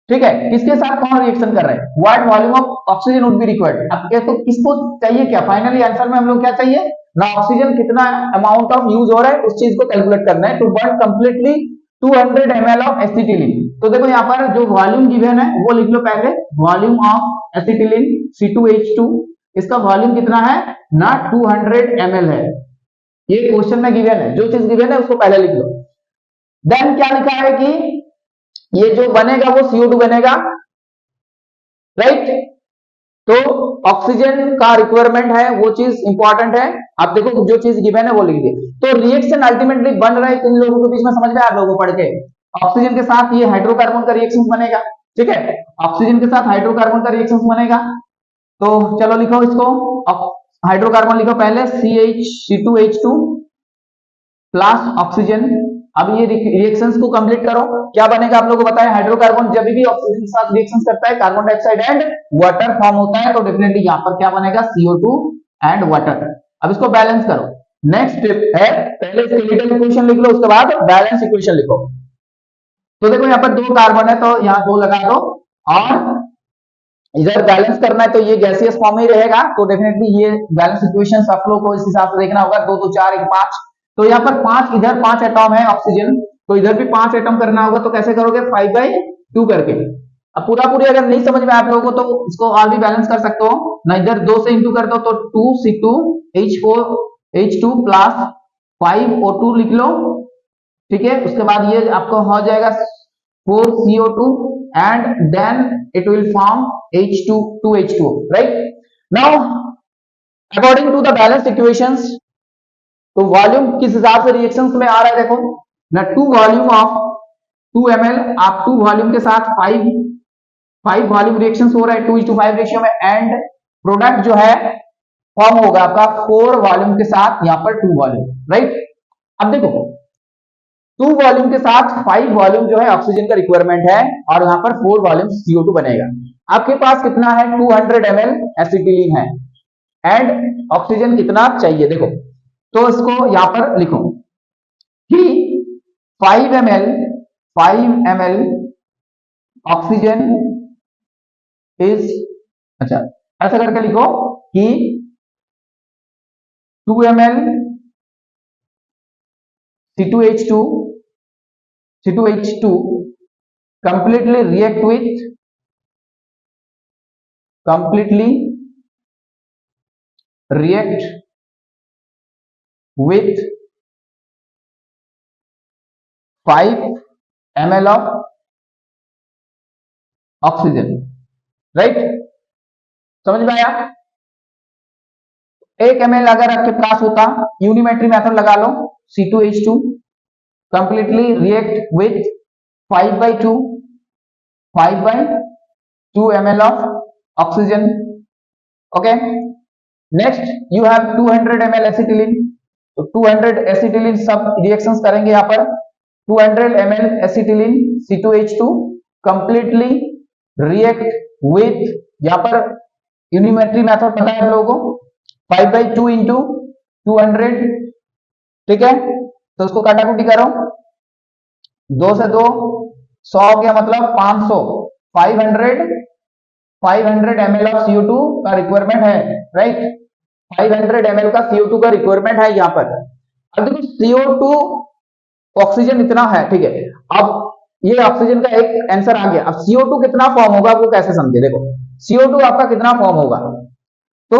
ठीक है, किसके साथ कौन रिएक्शन कर रहे हैं, what volume of oxygen would be required. अब तो किसको चाहिए, क्या फाइनली आंसर में हम लोग क्या चाहिए ना, ऑक्सीजन कितना अमाउंट ऑफ यूज हो रहा है उस चीज को कैलकुलेट करना है to burn completely 200 ml of acetylene. तो देखो यहाँ पर जो वॉल्यूम गिवन है वो लिख लो पहले, वॉल्यूम ऑफ एसिटिलीन C2H2, इसका वॉल्यूम कितना है ना 200 ml है, ये क्वेश्चन में गिवन है, जो चीज गिवन है उसको पहले लिख लो। देन क्या लिखा है कि ये जो बनेगा वो CO2 बनेगा, राइट। तो ऑक्सीजन का रिक्वायरमेंट है, वो चीज इंपॉर्टेंट है। आप देखो जो चीज गिवन है वो लिख दी। तो रिएक्शन अल्टीमेटली बन रहा है इन लोगों के बीच में, समझ में आप लोगों को पढ़ के, ऑक्सीजन के साथ ये हाइड्रोकार्बन का रिएक्शन बनेगा, ठीक है, ऑक्सीजन के साथ हाइड्रोकार्बन का रिएक्शन बनेगा। तो चलो लिखो इसको, हाइड्रोकार्बन लिखो पहले C2H2 प्लस ऑक्सीजन। अब ये रिएक्शंस को कंप्लीट करो, क्या बनेगा आप लोगों को बताया, हाइड्रोकार्बन जब भी ऑक्सीजन के साथ रिएक्शंस करता है carbon dioxide and water form होता है, तो डेफिनेटली यहां पर क्या बनेगा CO2 एंड वाटर। अब इसको बैलेंस करो, नेक्स्ट स्टेप है पहले स्केलेटल इक्वेशन लिख लो, उसके बाद बैलेंस इक्वेशन लिखो। तो देखो यहाँ पर 2 कार्बन है तो यहाँ 2 लगा दो, और इधर बैलेंस करना है तो ये गैसियस फॉर्म में ही रहेगा, तो डेफिनेटली ये बैलेंस इक्वेशन आप लोग को इस हिसाब से देखना होगा, 2 2 4 1 5। तो यहाँ पर 5, इधर 5 एटॉम है ऑक्सीजन, तो इधर भी 5 एटॉम करना होगा, तो कैसे करोगे 5/2 करके। अब पूरा पूरी अगर नहीं समझ में आप लोगों को तो इसको और भी बैलेंस कर सकते हो ना, इधर 2 से इंटू कर दो तो 2C2H4H2 प्लस 5O2 लिख लो, ठीक है। उसके बाद ये आपको हो जाएगा 4CO2 and then it will form H2 right। now according to the balanced equations, तो वॉल्यूम किस हिसाब से रिएक्शंस में आ रहा है देखो ना, 2 वॉल्यूम ऑफ 2 ml, आप 2 वॉल्यूम के साथ 5 वॉल्यूम रिएक्शंस हो रहा है 2:5 रेशियो में, एंड प्रोडक्ट जो है फॉर्म होगा आपका 4 वॉल्यूम के साथ यहाँ पर 2 वॉल्यूम, राइट। अब देखो 2 वॉल्यूम के साथ 5 वॉल्यूम जो है ऑक्सीजन का रिक्वायरमेंट है, और यहाँ पर 4 वॉल्यूम CO2 बनेगा। आपके पास कितना है 200 ml एसिटिलीन है, एंड ऑक्सीजन कितना चाहिए देखो, तो इसको यहां पर लिखो कि 5 ml ऑक्सीजन इज, अच्छा ऐसा करके लिखो कि 2 ml C2H2 completely react with 5 ml of oxygen, right. समझ में आया? 1 ml अगर आपके पास होता, यूनिमेट्री मेथड लगा लो, C2H2 completely react with 5/2 ml of oxygen, okay। next you have 200 ml acetylene, तो 200 एसिटिलीन सब रिएक्शंस करेंगे यहाँ पर, 200 ml acetylene C2H2 completely react with, यहाँ पर यूनिमेट्री मेथड पता है हम लोगों को, 5/2 into 200, ठीक है। तो उसको काटाकुटी करो, 2 से 2 100 हो गया, मतलब 500, 500 ml ऑफ CO2 का रिक्वायरमेंट है, राइट। 500 ml का CO2 का रिक्वायरमेंट है यहाँ पर। अब देखो CO2 ऑक्सीजन इतना है, ठीक है। अब ये ऑक्सीजन का एक आंसर आ गया, अब CO2 कितना फॉर्म होगा वो कैसे समझे, देखो CO2 आपका कितना फॉर्म होगा, तो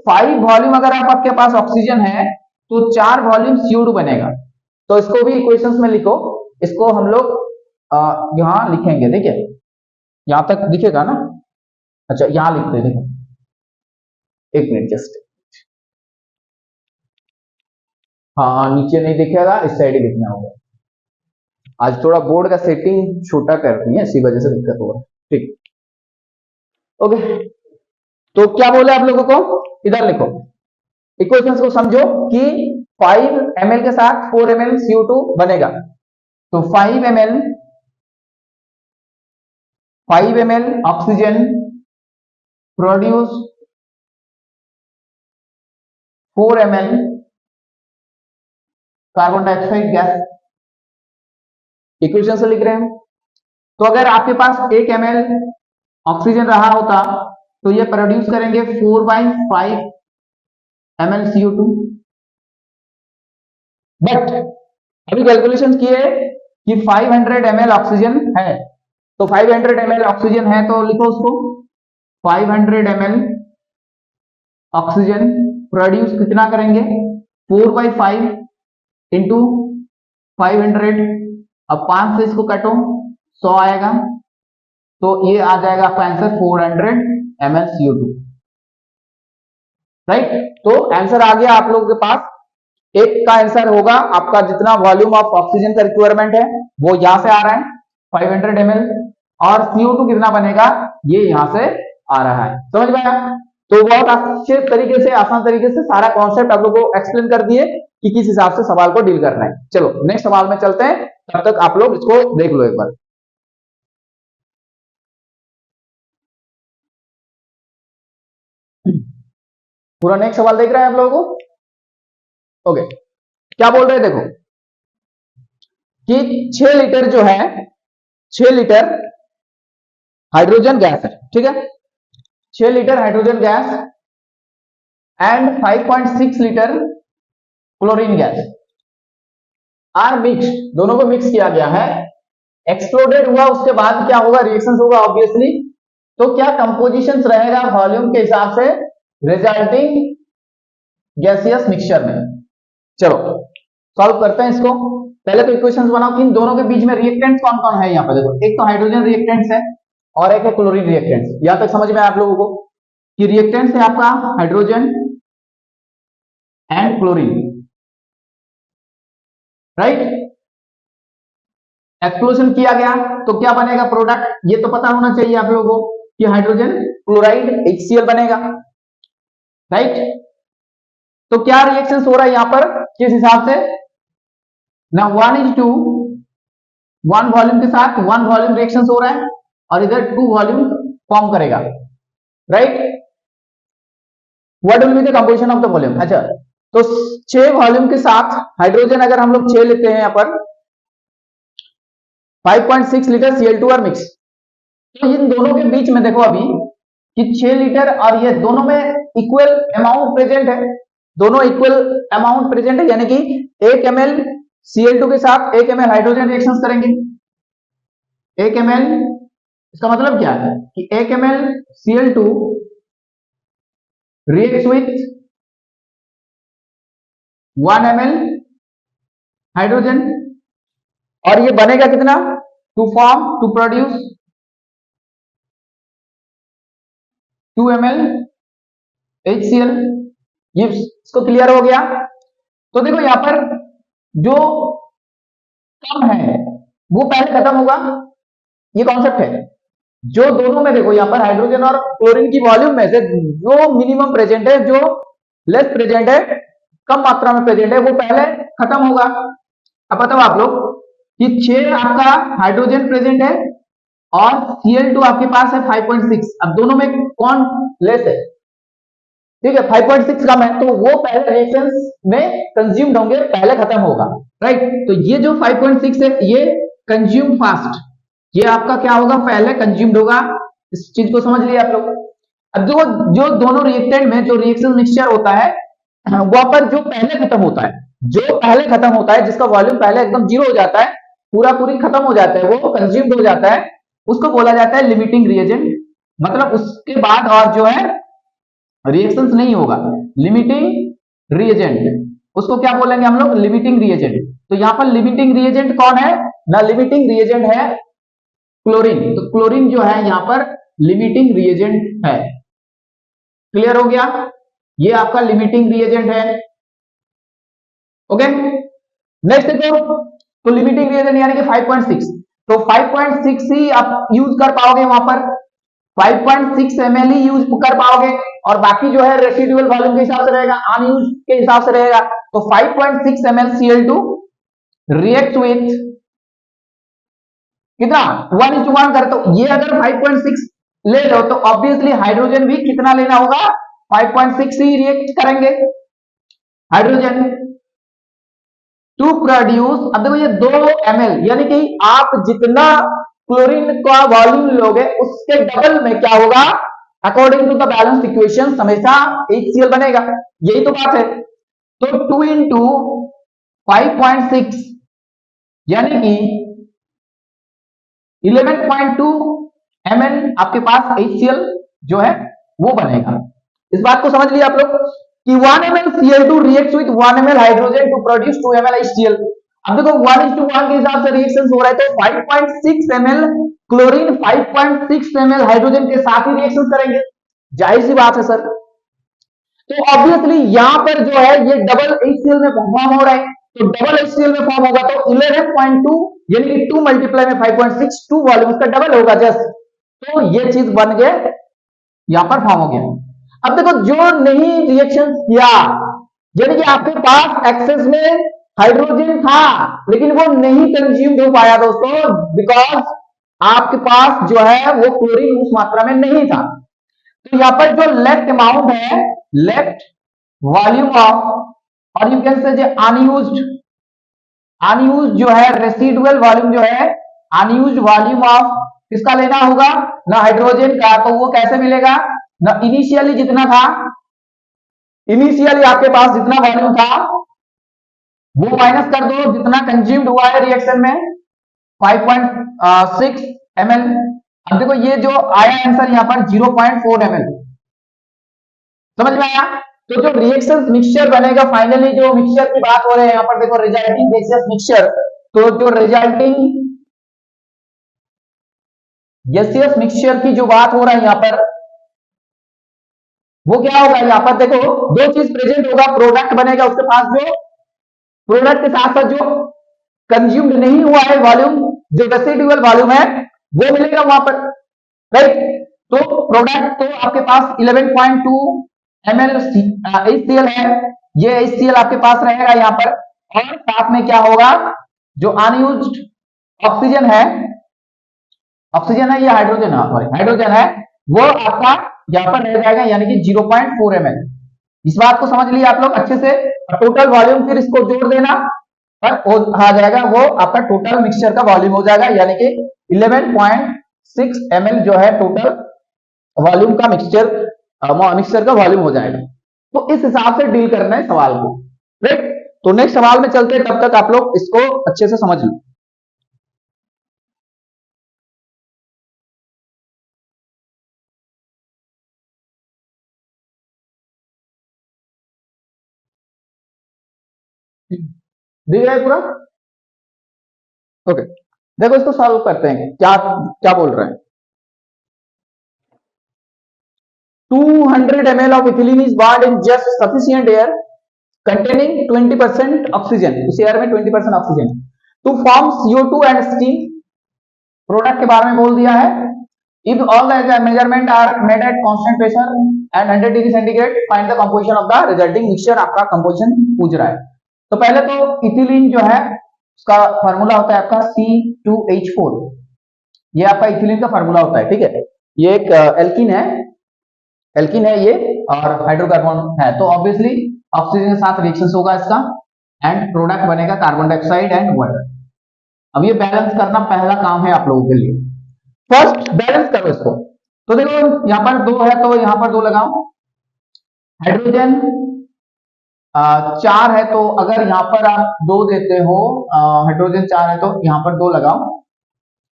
5 वॉल्यूम अगर आपके पास ऑक्सीजन है तो 4 वॉल्यूम CO2 बनेगा। तो इसको भी इक्वेशंस में लिखो, इसको हम लोग यहां लिखेंगे, ठीक है, यहां तक दिखेगा ना, अच्छा यहां लिखते हैं, देखो एक मिनट जस्ट, हाँ नीचे नहीं दिखेगा, इस साइड ही दिखना होगा। आज थोड़ा बोर्ड का सेटिंग छोटा कर रही है, इसी वजह से दिक्कत होगा। ठीक, ओके। तो क्या बोले आप लोगों को, इधर लिखो, इक्वेशंस को समझो कि 5 ml के साथ 4 ml CO2 बनेगा। तो 5 ml oxygen produce 4 ml carbon dioxide gas. Equation से लिख रहे हैं। तो अगर आपके पास 1 ml ऑक्सीजन रहा होता तो ये प्रोड्यूस करेंगे 4/5 ml CO2। बट अभी कैलकुलेशन किए कि 500 ml ऑक्सीजन है, तो 500 ml ऑक्सीजन है तो लिखो उसको 500 ml ऑक्सीजन प्रोड्यूस कितना करेंगे 4/5 इंटू 500। अब 5 से इसको काटो 100 आएगा, तो ये आ जाएगा आपका आंसर 400 ml CO2, राइट। तो आंसर आ गया आप लोगों के पास। एक का आंसर होगा आपका जितना वॉल्यूम ऑफ ऑक्सीजन का रिक्वायरमेंट है वो यहां से आ रहा है 500 ml, और CO2 कितना बनेगा ये यहां से आ रहा है। समझ में आया? तो बहुत अच्छे तरीके से, आसान तरीके से सारा कॉन्सेप्ट आप लोगों को एक्सप्लेन कर दिए कि किस हिसाब से सवाल को डील करना है। चलो नेक्स्ट सवाल में चलते हैं, तब तक आप लोग इसको देख लो एक बार। पूरा नेक्स्ट सवाल देख रहे हैं आप लोगों को? ओके, क्या बोल रहे हैं देखो कि 6 लीटर जो है, 6 लीटर हाइड्रोजन गैस है, ठीक है, 6 litre hydrogen gas and 5.6 litre chlorine gas are mix, दोनों को मिक्स किया गया है, एक्सप्लोडेड हुआ, उसके बाद क्या होगा, रिएक्शन होगा ऑब्वियसली। तो क्या कंपोजिशन रहेगा वॉल्यूम के हिसाब से रिजल्टिंग गैसियस मिक्सचर में। चलो सॉल्व करते हैं इसको। पहले तो इक्वेशंस बनाओ कि इन दोनों के बीच में रिएक्टेंट्स कौन कौन है। यहाँ पर देखो, एक तो हाइड्रोजन रिएक्टेंट्स है और एक है क्लोरीन रिएक्टेंट्स। यहां तक समझ में आया आप लोगों को कि रिएक्टेंट्स है आपका hydrogen and chlorine, right. Explosion किया गया तो क्या बनेगा प्रोडक्ट, ये तो पता होना चाहिए आप लोगों को कि हाइड्रोजन क्लोराइड HCl बनेगा, राइट। तो क्या रिएक्शन हो रहा है यहां पर किस हिसाब से ना 1:2, 1 वॉल्यूम के साथ 1 वॉल्यूम रिएक्शन हो रहा है और इधर 2 वॉल्यूम फॉर्म करेगा, right. What will be the composition of the volume. अच्छा, तो 6 वॉल्यूम के साथ हाइड्रोजन अगर हम लोग 6 लेते हैं यहां पर 5.6 लीटर Cl2 और मिक्स, तो इन दोनों के बीच में देखो अभी कि 6 लीटर और ये दोनों में इक्वल अमाउंट प्रेजेंट है, दोनों इक्वल अमाउंट प्रेजेंट है, यानी कि 1 ml Cl2 के साथ 1 ml हाइड्रोजन रिएक्शंस करेंगे। 1 ml, इसका मतलब क्या है कि 1 ml Cl2 reacts with 1 ml hydrogen, और ये बनेगा कितना, टू प्रोड्यूस 2 ml HCl। ये इसको क्लियर हो गया। तो देखो यहां पर जो कम है वो पहले खत्म होगा, ये कॉन्सेप्ट है। जो दोनों में देखो यहां पर हाइड्रोजन और क्लोरीन की वॉल्यूम में से जो मिनिमम प्रेजेंट है, जो लेस प्रेजेंट है, कम मात्रा में प्रेजेंट है, वो पहले खत्म होगा। अब बताओ आप लोग कि 6 आपका हाइड्रोजन प्रेजेंट है और Cl2 आपके पास है 5.6। अब दोनों में कौन लेस है, ठीक है, 5.6 कम है, तो वो पहले रिएक्शंस में कंज्यूम्ड होंगे, पहले खत्म होगा, राइट। तो ये जो 5.6 है ये कंज्यूम फास्ट, ये आपका क्या होगा, पहले कंज्यूम्ड होगा। इस चीज को समझ लिया आप लोग। अब जो दोनों रिएक्टेंट में जो रिएक्शन मिक्सचर होता है वहां पर जो पहले खत्म होता है, जो पहले खत्म होता है, जिसका वॉल्यूम पहले एकदम 0 हो जाता है, पूरी खत्म हो जाता है, वो कंज्यूम्ड हो जाता है, उसको बोला जाता है लिमिटिंग रिएजेंट। मतलब उसके बाद और जो है रिएक्शंस नहीं होगा, लिमिटिंग रिएजेंट, उसको क्या बोलेंगे हम लोग, लिमिटिंग रिएजेंट। तो यहां पर लिमिटिंग रिएजेंट कौन है ना, लिमिटिंग रिएजेंट है क्लोरीन। तो क्लोरीन जो है यहां पर लिमिटिंग रिएजेंट है। क्लियर हो गया। ये आपका लिमिटिंग रिएजेंट है। ओके, नेक्स्ट देखो, तो लिमिटिंग रिएजेंट यानी कि 5.6, तो 5.6 ही आप यूज कर पाओगे वहां पर, 5.6 ml ही यूज कर पाओगे, और बाकी जो है रेसिडुअल वॉल्यूम के हिसाब से रहेगा, अनयूज के हिसाब से रहेगा। तो 5.6 ml Cl2 रिएक्ट विथ कितना 1:1 कर, तो ये अगर 5.6 ले लो तो ऑब्वियसली हाइड्रोजन भी कितना लेना होगा, 5.6 ही रिएक्ट करेंगे हाइड्रोजन टू प्रोड्यूस। अब देखो ये 2 ml, यानी कि आप जितना क्लोरीन का वॉल्यूम लोगे उसके डबल में क्या होगा, according to the balance equation हमेशा HCl बनेगा, यही तो बात है। तो 2 into 5.6 यानी कि 11.2 ml आपके पास HCl जो है वो बनेगा। इस बात को समझ लिया आप लोग कि 1 ml Cl2 reacts with 1 ml hydrogen to produce 2 ml HCl। अब देखो 1:1 के हिसाब से रिएक्शन हो रहा है, तो 5.6 ml क्लोरीन 5.6 ml हाइड्रोजन के साथ ही रिएक्शन करेंगे, जाहिर सी बात है सर। तो ऑब्वियसली यहां पर जो है ये डबल HCl में फॉर्म हो रहा है, तो डबल HCl में फॉर्म होगा तो 11.2 यानी कि 2 मल्टीप्लाई में 5.6 2 वॉल्यूम का डबल होगा जस्ट, तो ये चीज बन गया, यहां पर फॉर्म हो गया। अब देखो जो नहीं रिएक्शन किया, यानी कि आपके पास एक्सेस में हाइड्रोजन था लेकिन वो नहीं कंज्यूम्ड हो पाया दोस्तों, बिकॉज आपके पास जो है वो क्लोरीन उस मात्रा में नहीं था। तो यहां पर जो लेफ्ट अमाउंट है, लेफ्ट वॉल्यूम ऑफ, और you can say unused, unused जो है रेसिडुअल वॉल्यूम जो है, अनयूज्ड वॉल्यूम ऑफ किसका लेना होगा ना, हाइड्रोजन का। तो वो कैसे मिलेगा ना, इनिशियली जितना था, इनिशियली आपके पास जितना वॉल्यूम था वो माइनस कर दो जितना कंज्यूम्ड हुआ है रिएक्शन में 5.6 ml। अब देखो ये जो आया आंसर यहां पर 0.4 ml, समझ में आया। तो जो रिएक्शन मिक्सचर बनेगा फाइनली, जो मिक्सचर की बात हो रहे हैं यहां पर देखो रिजल्टिंग गैसियस मिक्सचर, तो जो रिजल्टिंग गैसियस मिक्सचर की जो बात हो रहा है यहां पर, वो क्या होगा, यहां पर देखो दो चीज प्रेजेंट होगा, प्रोडक्ट बनेगा उसके पास, जो प्रोडक्ट के साथ साथ जो कंज्यूम्ड नहीं हुआ है वॉल्यूम, जो रेसिडुअल वॉल्यूम है वो मिलेगा वहां पर, राइट। तो प्रोडक्ट तो आपके पास 11.2 ml HCl है, ये HCl आपके पास रहेगा यहां पर, और साथ में क्या होगा, जो अनयूज्ड ऑक्सीजन है, ऑक्सीजन है या हाइड्रोजन है, सॉरी हाइड्रोजन है, वो आपका यहां पर रह जाएगा यानी कि 0.4 ml। इस बात को समझ लिया आप लोग अच्छे से, और टोटल वॉल्यूम फिर इसको जोड़ देना और आ जाएगा वो आपका टोटल मिक्सचर का वॉल्यूम हो जाएगा, यानी कि 11.6 ml जो है टोटल वॉल्यूम का मिक्सचर का वॉल्यूम हो जाएगा। तो इस हिसाब से डील करना है सवाल को, राइट। तो नेक्स्ट सवाल में चलते हैं, तब तक आप लोग इसको अच्छे से समझ लो। दिख रहा है पूरा, ओके। देखो इसको सॉल्व करते हैं, क्या क्या बोल रहे हैं। 200 ml of ethylene is bound in just sufficient air containing 20% oxygen, उस एयर में 20% oxygen to form CO2 and steam. Product के बारे में बोल दिया है, if all the measurement are made at constant pressure and 100 degree centigrade find the composition of the resulting mixture, आपका composition पूछ रहा है। तो पहले तो इथिलीन जो है उसका फार्मूला होता है आपका C2H4, ये आपका इथिलीन का फार्मूला होता है, ठीक है। ये एक एल्कीन है, एल्कीन है ये, और हाइड्रोकार्बन है, तो ऑब्वियसली ऑक्सीजन के साथ रिएक्शन होगा इसका, एंड प्रोडक्ट बनेगा कार्बन डाइऑक्साइड एंड वाटर। अब ये बैलेंस करना पहला काम है आप लोगों के लिए। फर्स्ट बैलेंस करो इसको, तो देखो यहां पर 2 है तो यहां पर 2 लगाओ, हाइड्रोजन 4 है तो अगर यहां पर आप 2 देते हो, हाइड्रोजन 4 है तो यहां पर 2 लगाओ,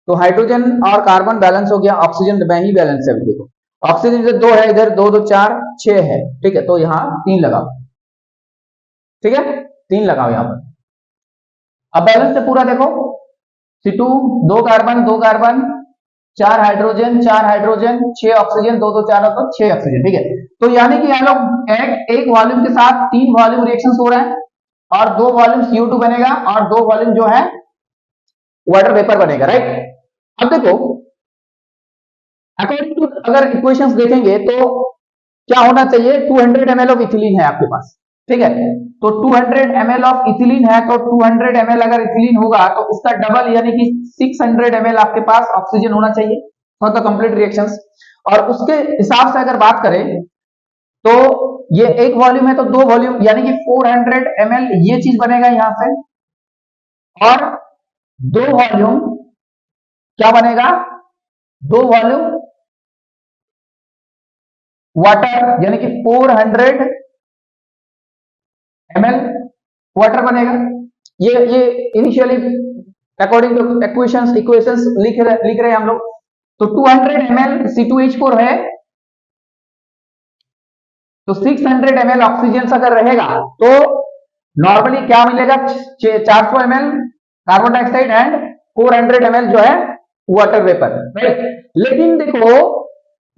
तो हाइड्रोजन और कार्बन बैलेंस हो गया, ऑक्सीजन में ही बैलेंस है। देखो ऑक्सीजन इधर 2 है, इधर 2 2 4 6 है, ठीक है, तो यहां 3 लगाओ, ठीक है 3 लगाओ यहां पर। अब बैलेंस से पूरा देखो, C2 2 carbon 2 carbon 4 hydrogen 4 hydrogen 6 oxygen 2 2 4 तो 6 ऑक्सीजन, ठीक है। तो यानी कि यहाँ लोग एक वॉल्यूम के साथ 3 वॉल्यूम रिएक्शन हो रहे हैं और 2 वॉल्यूम CO2 बनेगा और 2 वॉल्यूम जो है वाटर वेपर बनेगा, राइट। अब देखो अकॉर्डिंग टू अगर इक्वेशंस देखेंगे तो क्या होना चाहिए, 200 ml ऑफ इथिलीन है आपके पास, ठीक है। तो 200 ml ऑफ इथिलीन है तो 200 ml अगर इथिलीन होगा तो उसका डबल यानी कि 600 ml आपके पास ऑक्सीजन होना चाहिए फॉर द कंप्लीट रिएक्शंस। और उसके हिसाब से अगर बात करें तो ये एक वॉल्यूम है तो 2 वॉल्यूम यानी कि 400 ml ये चीज बनेगा यहां से, और 2 वॉल्यूम क्या बनेगा, 2 वॉल्यूम वाटर यानी कि 400 ml वाटर बनेगा। ये इनिशियली अकॉर्डिंग टू इक्वेशंस लिख रहे हैं हम लोग। तो 200 ml C2H4 है तो 600 ml ऑक्सीजन अगर रहेगा तो नॉर्मली क्या मिलेगा, 400 ml carbon dioxide and 400 ml जो है वाटर वेपर, राइट। लेकिन देखो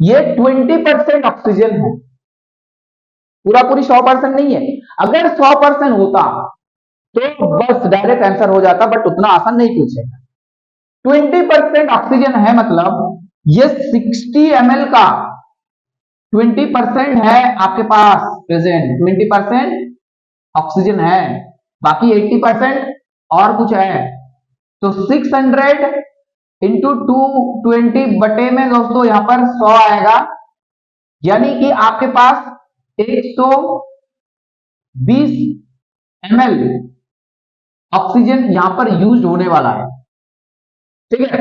ये 20% ऑक्सीजन है, पूरा पूरी 100% नहीं है। अगर 100% होता तो बस डायरेक्ट आंसर हो जाता, बट उतना आसान नहीं पूछेगा। 20% ऑक्सीजन है मतलब ये 60 ml का 20% है आपके पास प्रेजेंट, 20% ऑक्सीजन है, बाकी 80% और कुछ है। तो 600 इंटू 220 बटे में दोस्तों यहां पर 100 आएगा, यानी कि आपके पास 120 ml ऑक्सीजन यहां पर यूज होने वाला है, ठीक है।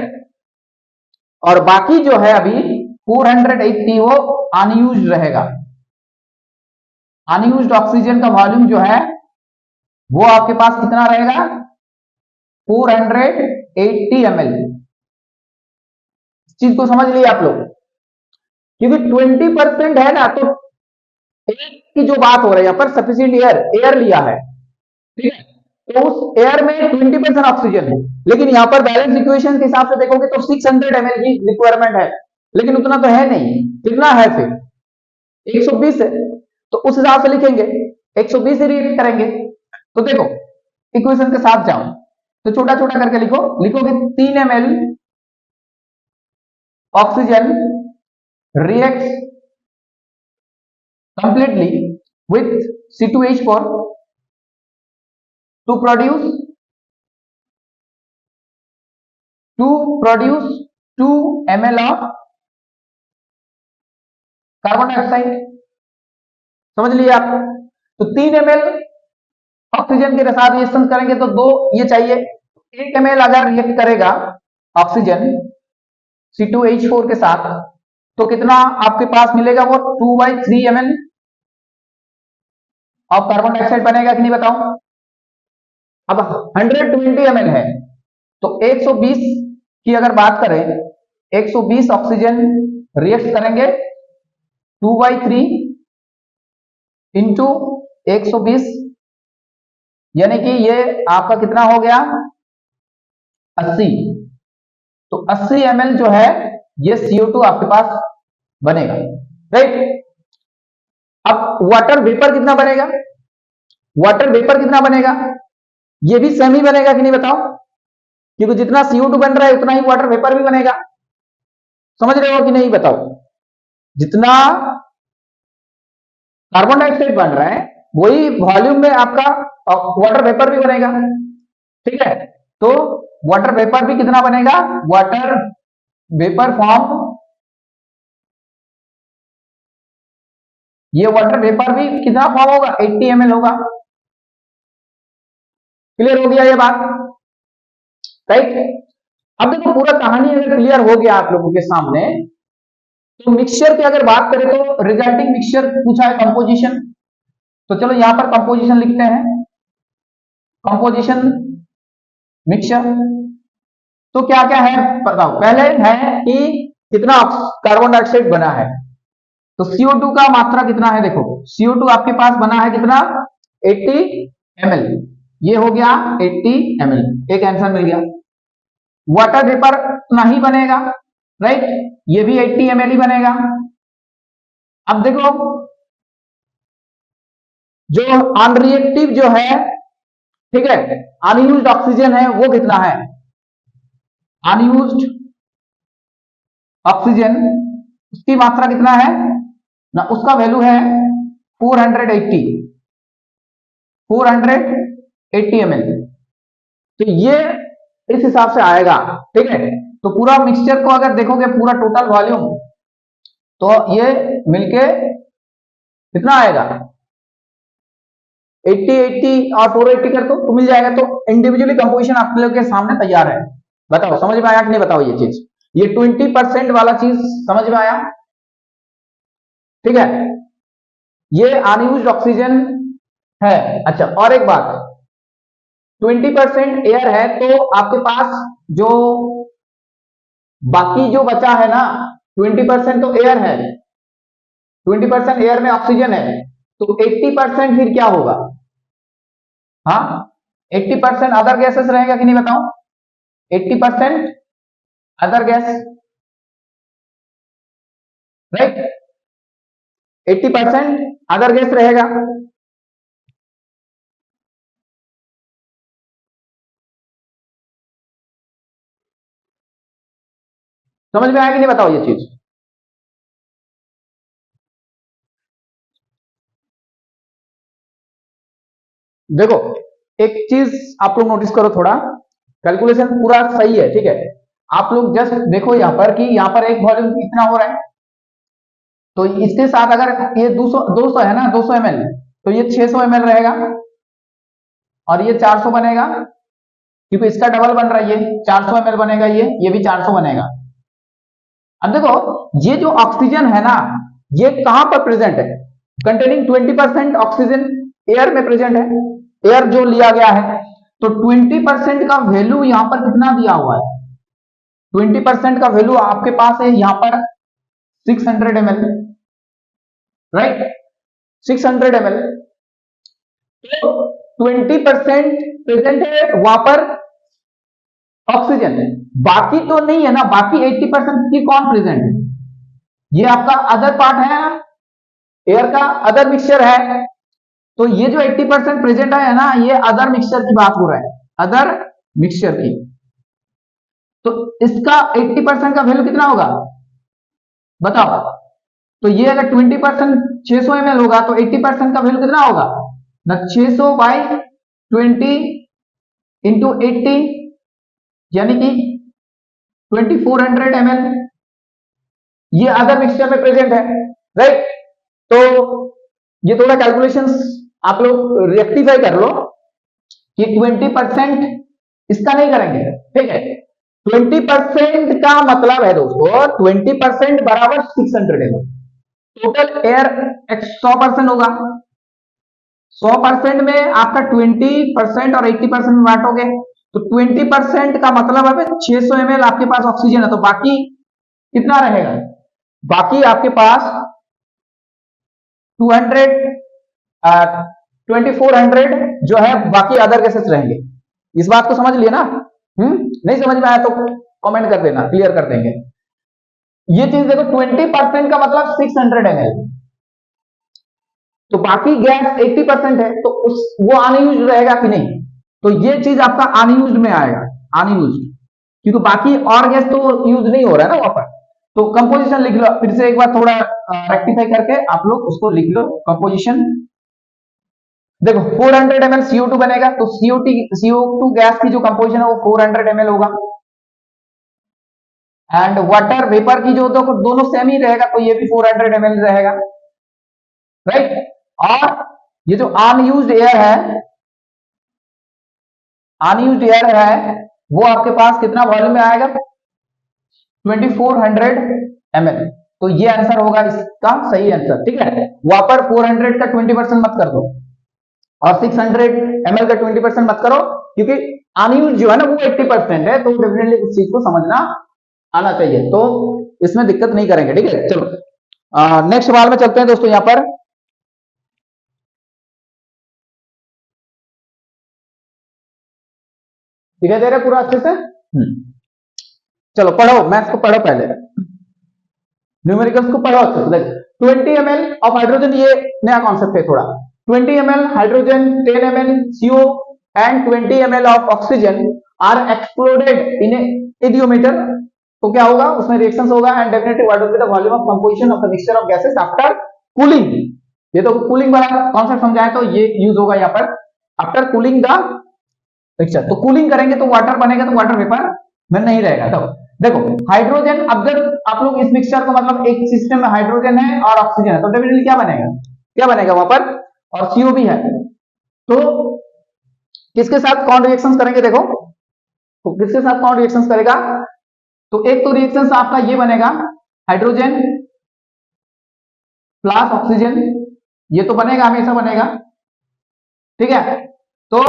और बाकी जो है अभी 480 वो अनयूज रहेगा। अनयूज्ड ऑक्सीजन का वॉल्यूम जो है वो आपके पास कितना रहेगा, 480 ml। इस चीज को समझ लिए आप लोग, क्योंकि 20% है ना, तो एयर की जो बात हो रही है यहां पर सफिशिएंट एयर लिया है, ठीक है। तो उस एयर में 20% ऑक्सीजन है, लेकिन यहां पर बैलेंस इक्वेशन के हिसाब से देखोगे तो 600 ml की रिक्वायरमेंट है, लेकिन उतना तो है नहीं। कितना है फिर 120 है, तो उस हिसाब से लिखेंगे 120 से रिएक्ट करेंगे। तो देखो इक्वेशन के साथ जाओ तो छोटा छोटा करके लिखोगे 3 ml oxygen reacts completely with C2H4 to produce 2 ml of carbon dioxide. समझ लिए आप। तो 3 ml ऑक्सीजन के साथ रिएक्शन करेंगे तो 2 ये चाहिए। 1 ml अगर रिएक्ट करेगा ऑक्सीजन C2H4 के साथ तो कितना आपके पास मिलेगा, वो 2/3 ml ऑफ कार्बन डाइऑक्साइड बनेगा कि नहीं बताओ। अब 120 ml है तो 120 की अगर बात करें, 120 ऑक्सीजन रिएक्ट करेंगे 2/3 इंटू 120, यानी कि ये आपका कितना हो गया 80। तो 80 ml जो है ये CO2 आपके पास बनेगा, राइट। अब वाटर वेपर कितना बनेगा, वाटर वेपर कितना बनेगा, ये भी सेम ही बनेगा कि नहीं बताओ, क्योंकि जितना CO2 बन रहा है उतना ही वाटर वेपर भी बनेगा। समझ रहे हो कि नहीं बताओ। जितना कार्बन डाइऑक्साइड बन रहा है वही वॉल्यूम में आपका वाटर वेपर भी बनेगा, ठीक है। तो वाटर वेपर भी कितना बनेगा, वाटर वेपर फॉर्म, ये वाटर वेपर भी कितना फॉर्म होगा 80 ml होगा। क्लियर हो गया ये बात, राइट। अब देखो पूरा कहानी अगर क्लियर हो गया आप लोगों के सामने, तो मिक्सचर की अगर बात करें तो रिजल्टिंग मिक्सचर पूछा है कंपोजिशन। तो चलो यहां पर कंपोजिशन लिखते हैं, कंपोजिशन मिक्सचर। तो क्या क्या है बताओ। पहले है कि कितना कार्बन डाइऑक्साइड बना है, तो CO2 का मात्रा कितना है, देखो CO2 आपके पास बना है कितना 80 ml, ये हो गया 80 ml, एक आंसर मिल गया। वाटर वेपर नहीं बनेगा, राइट, ये भी 80 ml ही बनेगा। अब देखो जो अनरिएक्टिव जो है, ठीक है, अनयूज्ड ऑक्सीजन है वो कितना है, अनयूज्ड ऑक्सीजन उसकी मात्रा कितना है ना, उसका वैल्यू है 480 ml। तो ये इस हिसाब से आएगा, ठीक है। तो पूरा मिक्सचर को अगर देखोगे पूरा टोटल वॉल्यूम, तो ये मिलके कितना आएगा, 80 और 480 कर दो तो मिल जाएगा। तो इंडिविजुअली कंपोजिशन आप लोग के सामने तैयार है। बताओ समझ में आया कि नहीं, बताओ ये चीज, ये 20% वाला चीज समझ में आया, ठीक है। ये अनयूज्ड ऑक्सीजन है। अच्छा और एक बात, 20% एयर है तो आपके पास जो बाकी जो बचा है ना, 20% तो एयर है, 20% एयर में ऑक्सीजन है, तो 80% फिर क्या होगा, हाँ 80% अदर गैसेस रहेगा कि नहीं बताओ, 80% other gas, right, 80% other gas रहेगा। समझ में आया कि नहीं, बताओ ये चीज। देखो एक चीज आप लोग नोटिस करो, थोड़ा कैलकुलेशन पूरा सही है, ठीक है। आप लोग जस्ट देखो यहां पर कि यहां पर एक वॉल्यूम कितना हो रहा है, तो इसके साथ अगर ये 200 है ना, 200 ml, तो ये 600 ml रहेगा और ये 400 बनेगा, क्योंकि इसका डबल बन रहा है, ये 400 ml बनेगा, ये भी 400 बनेगा। अब देखो ये जो ऑक्सीजन है ना, ये कहां पर प्रेजेंट है, कंटेनिंग 20% ऑक्सीजन एयर में प्रेजेंट है, एयर जो लिया गया है। तो 20% का वैल्यू यहां पर कितना दिया हुआ है, 20% का वैल्यू आपके पास है यहां पर 600 ml, राइट, 600 ml। तो 20% प्रेजेंट है वहां पर ऑक्सीजन, बाकी तो नहीं है ना, बाकी 80% की कौन प्रेजेंट है, ये आपका अदर पार्ट है ना, एयर का अदर मिक्सचर है। तो ये जो 80% प्रेजेंट है ना, ये अदर मिक्सचर की बात हो रहा है, अदर मिक्सचर की। तो इसका 80% का वैल्यू कितना होगा बताओ, तो ये अगर 20% 600 ml होगा तो 80% का वैल्यू कितना होगा ना, 600 बाई 20 इंटू 80, यानी कि 2400 ml, ये अदर मिक्सचर में प्रेजेंट है, राइट। तो ये थोड़ा कैलकुलेशंस आप लोग रेक्टिफाई कर लो कि 20% इसका नहीं करेंगे, ठीक है। 20% का मतलब है दोस्तों, 20% बराबर 600 ml, टोटल एयर 100% होगा, 100% में आपका 20% और 80% में बांटोगे, तो 20% का मतलब है 600 ml आपके पास ऑक्सीजन है, तो बाकी कितना रहेगा, बाकी आपके पास 2400 जो है बाकी अदर गैसेस रहेंगे। इस बात को समझ लिए ना, नहीं समझ में आया तो कमेंट कर देना, क्लियर कर देंगे। ये चीज देखो 20% का मतलब 600 ml, तो बाकी गैस 80% है, तो उस वो अनयूज्ड रहेगा कि नहीं, तो ये चीज आपका अनयूज्ड में आएगा, अनयूज्ड, क्योंकि बाकी और गैस तो यूज नहीं हो रहा है ना वहां पर। तो कंपोजिशन लिख लो फिर से एक बार, थोड़ा रेक्टिफाई करके आप लोग उसको लिख लो कंपोजिशन। देखो 400 ml CO2 बनेगा, तो CO2 गैस की जो कंपोजिशन है वो 400 ml होगा, एंड वाटर वेपर की जो दोनों सेम ही रहेगा, तो ये भी 400 ml रहेगा, राइट। और ये जो अनयूज्ड एयर है, अनयूज्ड एयर है, वो आपके पास कितना वॉल्यूम में आएगा, 2400 ml। तो ये आंसर होगा इसका सही आंसर, ठीक है। वहां पर 400 का 20% मत कर दो और 600 ml का 20% मत करो, क्योंकि अनयूज्ड जो है ना वो 80% है, तो डेफिनेटली उस चीज को समझना आना चाहिए, तो इसमें दिक्कत नहीं करेंगे, ठीक है। चलो नेक्स्ट सवाल में चलते हैं दोस्तों। यहां पर दिखाई दे रहा है पूरा अच्छे से, चलो पढ़ो, मैथ्स को पढ़ो पहले, न्यूमेरिकल्स को पढ़ो अच्छे से। 20 ml ऑफ हाइड्रोजन, ये नया कॉन्सेप्ट है थोड़ा, 20 ml hydrogen, 10 ml CO and 20 ml of oxygen are exploded in a idiometer, तो क्या होगा, उसमें रिएक्शंस होगा and definitely what will be the volume of composition of the mixture of gases after cooling. ये तो cooling वाला concept समझाए तो ये यूज होगा यहाँ पर, आफ्टर कूलिंग द मिक्सचर। तो कूलिंग करेंगे तो वाटर बनेगा, तो वाटर वेपर में नहीं रहेगा। तो देखो हाइड्रोजन, अगर आप लोग इस मिक्सचर को मतलब एक सिस्टम में हाइड्रोजन है और ऑक्सीजन है तो डेफिनेटली क्या बनेगा, क्या बनेगा वहां पर, और CO भी है। तो किसके साथ कौन रिएक्शंस करेंगे, देखो तो किसके साथ कौन रिएक्शंस करेगा, तो एक तो रिएक्शंस आपका ये बनेगा हाइड्रोजन प्लस ऑक्सीजन, ये तो बनेगा, हमेशा बनेगा, ठीक है। तो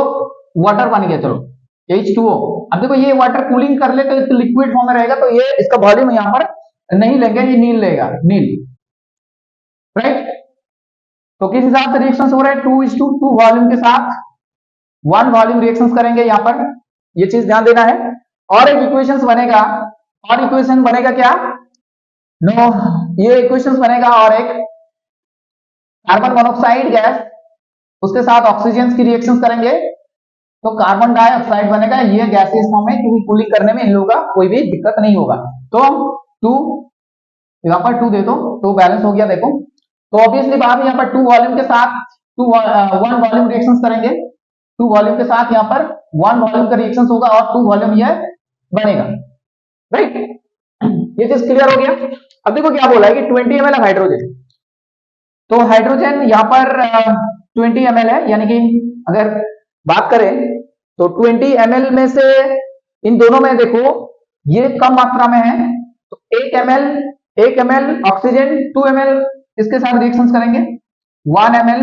वाटर बन गया, चलो H2O। अब देखो ये वाटर कूलिंग कर ले तो लिक्विड फॉर्म में रहेगा, तो ये इसका वॉल्यूम यहां पर नहीं लेंगे, ये नील लेगा, नील, राइट। तो किस हिसाब से रिएक्शंस हो रहे हैं, 2:2 वॉल्यूम के साथ 1 वॉल्यूम रिएक्शंस करेंगे यहां पर, ये चीज ध्यान देना है। और एक इक्वेशंस बनेगा, और इक्वेशन बनेगा क्या, नो ये इक्वेशंस बनेगा, और एक कार्बन मोनोऑक्साइड गैस उसके साथ ऑक्सीजन की रिएक्शंस करेंगे तो कार्बन डाइऑक्साइड बनेगा, ये गैसेस फॉर्म में, क्योंकि कूलिंग करने में इन लोगों का कोई भी दिक्कत नहीं होगा। तो 2 यहां पर 2 दे दो तो बैलेंस हो गया, देखो। तो ऑब्वियसली बात है, यहाँ पर 2 वॉल्यूम के साथ 1 वॉल्यूम रिएक्शंस करेंगे, 2 वॉल्यूम के साथ यहाँ पर 1 वॉल्यूम का रिएक्शंस होगा और 2 वॉल्यूम ये बनेगा, राइट। ये चीज क्लियर हो गया। अब देखो क्या बोला है कि 20 ml हाइड्रोजन, तो हाइड्रोजन यहाँ पर 20 ml है, यानी कि अगर बात करें तो 20 ml में से इन दोनों में देखो ये कम मात्रा में है, तो 1 ml ऑक्सीजन, 2 ml इसके साथ रिएक्शंस करेंगे, 1 ml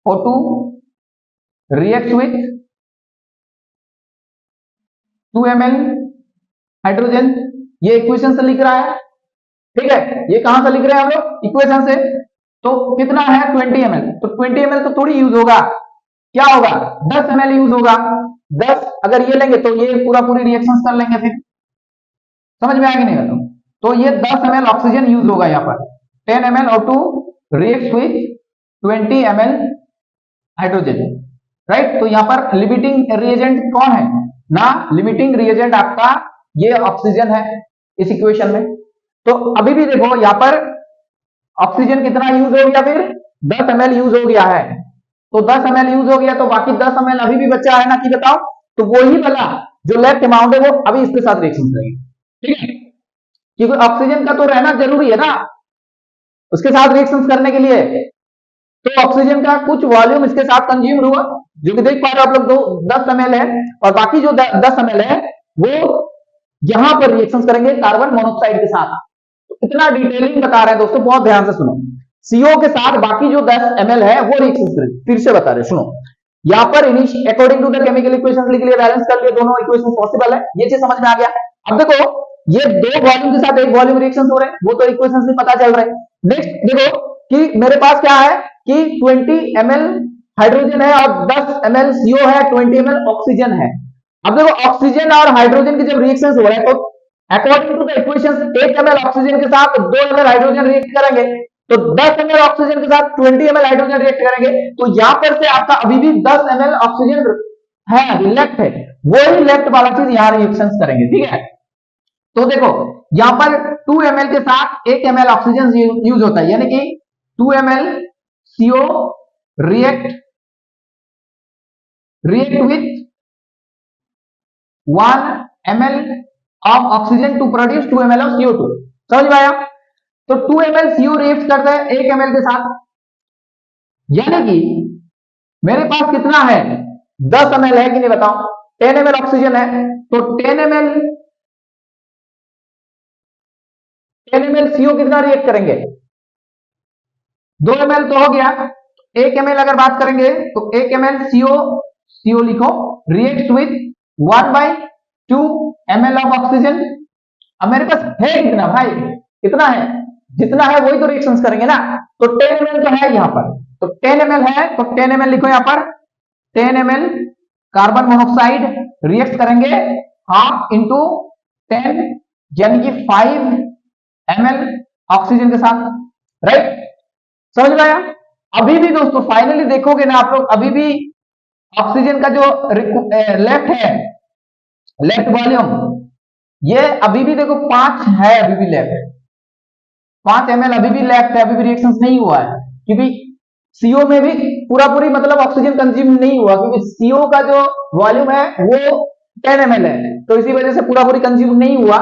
O2 react with 2 ml hydrogen, ये इक्वेशन से लिख रहा है, ठीक है। ये कहां से लिख रहे हैं हम लोग, इक्वेशन से। तो कितना है 20 ml, तो 20 ml तो थोड़ी यूज होगा, क्या होगा 10 ml यूज होगा, 10 अगर ये लेंगे तो ये पूरी रिएक्शंस कर लेंगे, फिर समझ में आएगी नहीं बताओ। तो ये 10 ml ऑक्सीजन यूज होगा यहाँ पर, 10 ml O2 react with 20 ml hydrogen, right. तो यहाँ पर लिमिटिंग रिएजेंट कौन है ना, लिमिटिंग रिएजेंट आपका ये ऑक्सीजन है इस इक्वेशन में। तो अभी भी देखो यहाँ पर ऑक्सीजन कितना यूज हो गया, फिर 10 ml यूज हो गया है, तो 10 ml यूज हो गया, तो बाकी 10 ml अभी भी बचा है ना, कि बताओ, तो वही वाला जो लेफ्ट अमाउंट है वो अभी इसके साथ रिएक्शन करेंगे, ठीक है, क्योंकि ऑक्सीजन का तो रहना जरूरी है ना उसके साथ रिएक्शन करने के लिए। तो ऑक्सीजन का कुछ वॉल्यूम इसके साथ कंज्यूम हुआ, जो कि देख पा रहे हो आप लोग, 10 ml है, और बाकी जो 10 ml है वो यहां पर रिएक्शन करेंगे कार्बन मोनोऑक्साइड के साथ। तो इतना डिटेलिंग बता रहे हैं दोस्तों, बहुत ध्यान से सुनो। CO के साथ बाकी जो 10 ml है वो रिएक्शन करेंगे, फिर से बता रहे, सुनो। यहाँ पर according to the chemical equation लिख लिया, बैलेंस कर लिया, दोनों इक्वेशन पॉसिबल है, ये चीज समझ में आ गया। अब देखो ये 2 वॉल्यूम के साथ 1 वॉल्यूम रिएक्शन हो रहे हैं, वो तो इक्वेशन से पता चल रहा है। नेक्स्ट देखो कि मेरे पास क्या है कि 20 ml हाइड्रोजन है और 10 ml CO है, 20 ml ऑक्सीजन है। अब देखो ऑक्सीजन और हाइड्रोजन की जब रिएक्शन हो रहे हैं तो according to the equation 1 ml oxygen के साथ 2 ml हाइड्रोजन रिएक्ट करेंगे, तो 10 ml ऑक्सीजन के साथ 20 ml हाइड्रोजन रिएक्ट करेंगे, तो यहां पर से आपका अभी भी 10 ml ऑक्सीजन है, लेफ्ट है, वही लेफ्ट वाला चीज यहां रिएक्शन करेंगे, ठीक है। तो देखो यहां पर 2 ml के साथ 1 ml ऑक्सीजन यूज होता है, यानी कि 2 ml CO react with 1 ml of oxygen to produce 2 ml of CO2, समझ में आया। तो 2 ml CO रिएक्ट करता है 1 ml के साथ, यानी कि मेरे पास कितना है 10 ml है कि नहीं बताओ, 10 ml ऑक्सीजन है, तो 10 ml CO कितना रिएक्ट करेंगे 2 ml तो हो गया, 1 ml अगर बात करेंगे तो 1 ml CO लिखो react with 1/2 ml of oxygen. अब मेरे पास है कितना भाई, कितना है, जितना है वही तो रिएक्शंस करेंगे ना, तो 10 ml तो है यहां पर, तो 10 ml है, तो 10 ml लिखो यहां पर, 10 ml कार्बन मोनोऑक्साइड रिएक्ट करेंगे हाफ इंटू 10, यानी कि 5 ml ऑक्सीजन के साथ, राइट, समझ में आया। अभी भी दोस्तों फाइनली देखोगे ना आप लोग, अभी भी ऑक्सीजन का जो लेफ्ट है, लेफ्ट वॉल्यूम, ये अभी भी देखो 5 है, अभी भी लेफ्ट 5 ml अभी भी लेफ्ट है, अभी भी रिएक्शन नहीं हुआ है, क्योंकि सीओ में भी पूरा पूरी मतलब ऑक्सीजन कंज्यूम नहीं हुआ, क्योंकि सीओ का जो वॉल्यूम है वो 10 ml है, तो इसी वजह से पूरा पूरी कंज्यूम नहीं हुआ।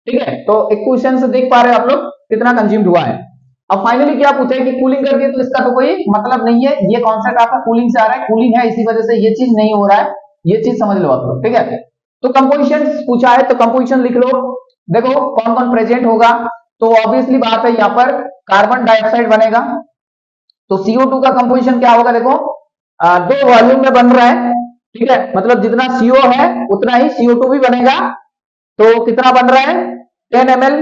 ठीक है, तो एक क्वेश्चन से देख पा रहे हो आप लोग कितना कंज्यूम्ड हुआ है। अब फाइनली क्या पूछा है कि कूलिंग कर दिए, तो इसका तो कोई मतलब नहीं है, ये कॉन्सेप्ट आपका कूलिंग से आ रहा है, कूलिंग है इसी वजह से ये चीज नहीं हो रहा है, ये चीज समझ लो आप लोग। ठीक है, तो कंपोजिशन पूछा है तो कंपोजिशन लिख लो। देखो कौन कौन प्रेजेंट होगा, तो ऑब्वियसली बात है यहाँ पर कार्बन डाइऑक्साइड बनेगा, तो CO2 का कंपोजिशन क्या होगा, देखो 2 वॉल्यूम में बन रहा है। ठीक है, मतलब जितना CO है उतना ही CO2 भी बनेगा, तो कितना बन रहा है 10 ml।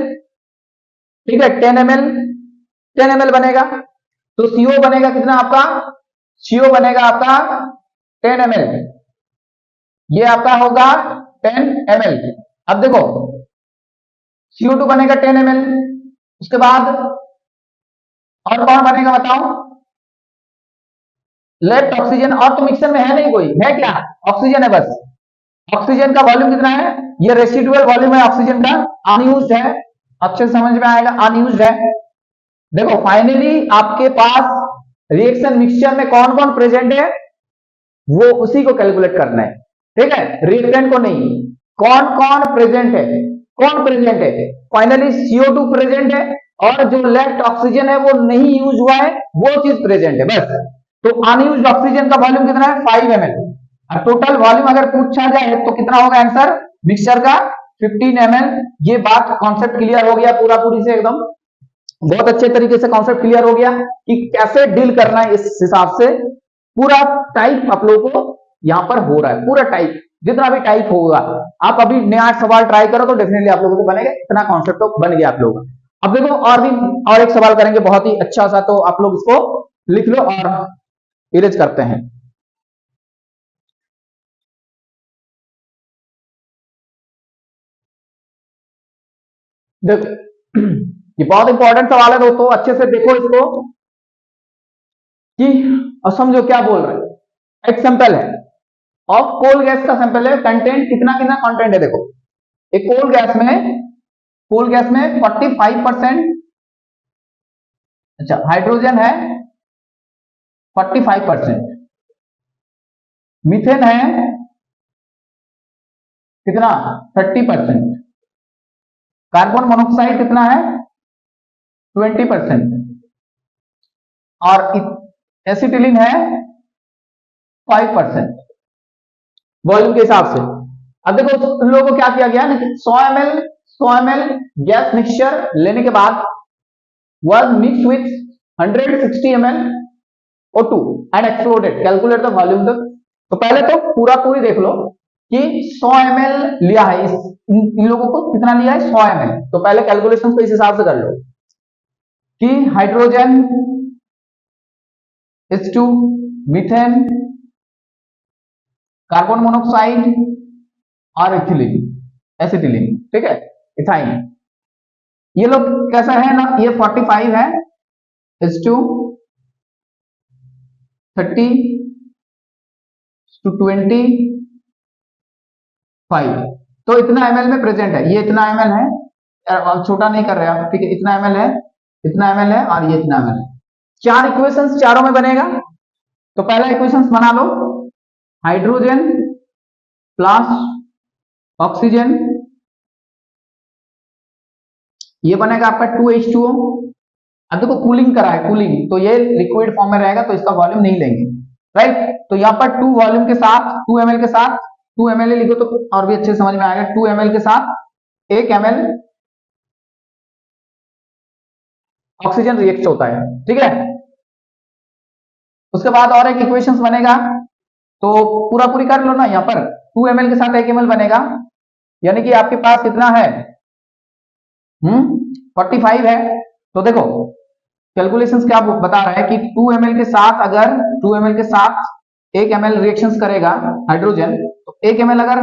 ठीक है, 10 ml बनेगा, तो CO बनेगा कितना आपका, CO बनेगा आपका 10 ml, ये आपका होगा 10 ml। अब देखो CO2 बनेगा 10 ml, उसके बाद और कौन बनेगा बताओ, लेफ्ट ऑक्सीजन, और तो मिक्सर में है नहीं कोई, है क्या, ऑक्सीजन है बस। ऑक्सीजन का वॉल्यूम कितना है, ये रेसिडुअल वॉल्यूम है ऑक्सीजन का, अनयूज्ड है, अच्छे समझ में आएगा, अनयूज्ड है। देखो फाइनली आपके पास रिएक्शन मिक्सचर में कौन कौन प्रेजेंट है, वो उसी को कैलकुलेट करना है। ठीक है, रिएक्टेंट को नहीं, कौन कौन प्रेजेंट है, कौन प्रेजेंट है, फाइनली CO2 प्रेजेंट है, और जो लेफ्ट ऑक्सीजन है वो नहीं यूज हुआ है, वो चीज प्रेजेंट है बस। तो अनयूज्ड ऑक्सीजन का वॉल्यूम कितना है 5 ml, और टोटल वॉल्यूम अगर पूछा जाए तो कितना होगा आंसर मिक्सचर का 15 ml। ये बात कॉन्सेप्ट क्लियर हो गया पूरा पूरी से एकदम, बहुत अच्छे तरीके से कॉन्सेप्ट क्लियर हो गया कि कैसे डील करना है, इस हिसाब से पूरा टाइप आप लोगों को यहां पर हो रहा है, पूरा टाइप जितना भी टाइप होगा। आप अभी नया सवाल ट्राई करो तो डेफिनेटली आप लोगों को बनेगा, इतना कॉन्सेप्ट तो बन गया आप लोगों का। अब देखो और भी और एक सवाल करेंगे बहुत ही अच्छा सा, तो आप लोग इसको लिख लो और इरेज करते हैं। देखो ये बहुत इंपॉर्टेंट सवाल है दोस्तों, अच्छे से देखो इसको कि और समझो क्या बोल रहे हैं। एक सैंपल है ऑफ कोल गैस का सैंपल है, कंटेंट कितना कितना कंटेंट है, देखो एक कोल गैस में 45%, अच्छा हाइड्रोजन है 45%, मीथेन है कितना 30%, कार्बन मोनोऑक्साइड कितना है 20%, और एसिटिलीन है 5% वॉल्यूम के हिसाब से। अब देखो उन लोगों को क्या किया गया ना, 100 ml गैस मिक्सचर लेने के बाद was mixed with 160 ml O2 and exploded, calculate the volume। तो पहले तो पूरा पूरी देख लो कि 100 ml लिया है, इन लोगों को कितना लिया है 100 ml, तो पहले कैलकुलेशन को इस हिसाब से कर लो कि hydrogen H2, methane, carbon monoxide और एसिटिलीन। ठीक है, इथाइन, ये लोग कैसा है ना, ये 45 है, H2 30 to 25, तो इतना ml में प्रेजेंट है, ये इतना ml है, छोटा नहीं कर रहे आप, ठीक है, इतना ml है, इतना ml है और ये इतना ml है। चार इक्वेशंस चारों में बनेगा, तो पहला इक्वेशंस बना लो, हाइड्रोजन प्लस ऑक्सीजन, ये बनेगा आपका 2H2O। अब देखो कूलिंग करा है, कूलिंग तो ये लिक्विड फॉर्म में रहेगा, तो इसका वॉल्यूम नहीं लेंगे, राइट। तो यहाँ पर 2 वॉल्यूम के साथ 2 ml के साथ 2 ml लिखो तो और भी अच्छे समझ में आएगा, 2 ml के साथ 1 ml ऑक्सीजन रिएक्ट होता है। ठीक है, उसके बाद और एक इक्वेशंस बनेगा, तो पूरा पूरी कर लो ना, यहाँ पर 2 ml के साथ 1 ml बनेगा, यानी कि आपके पास कितना है 45 है। तो देखो कैलकुलेशंस क्या बता रहा है कि 2 ml के साथ अगर 2 ml के साथ 1 ml रिएक्शंस करेगा हाइड्रोजन, तो 1 ml अगर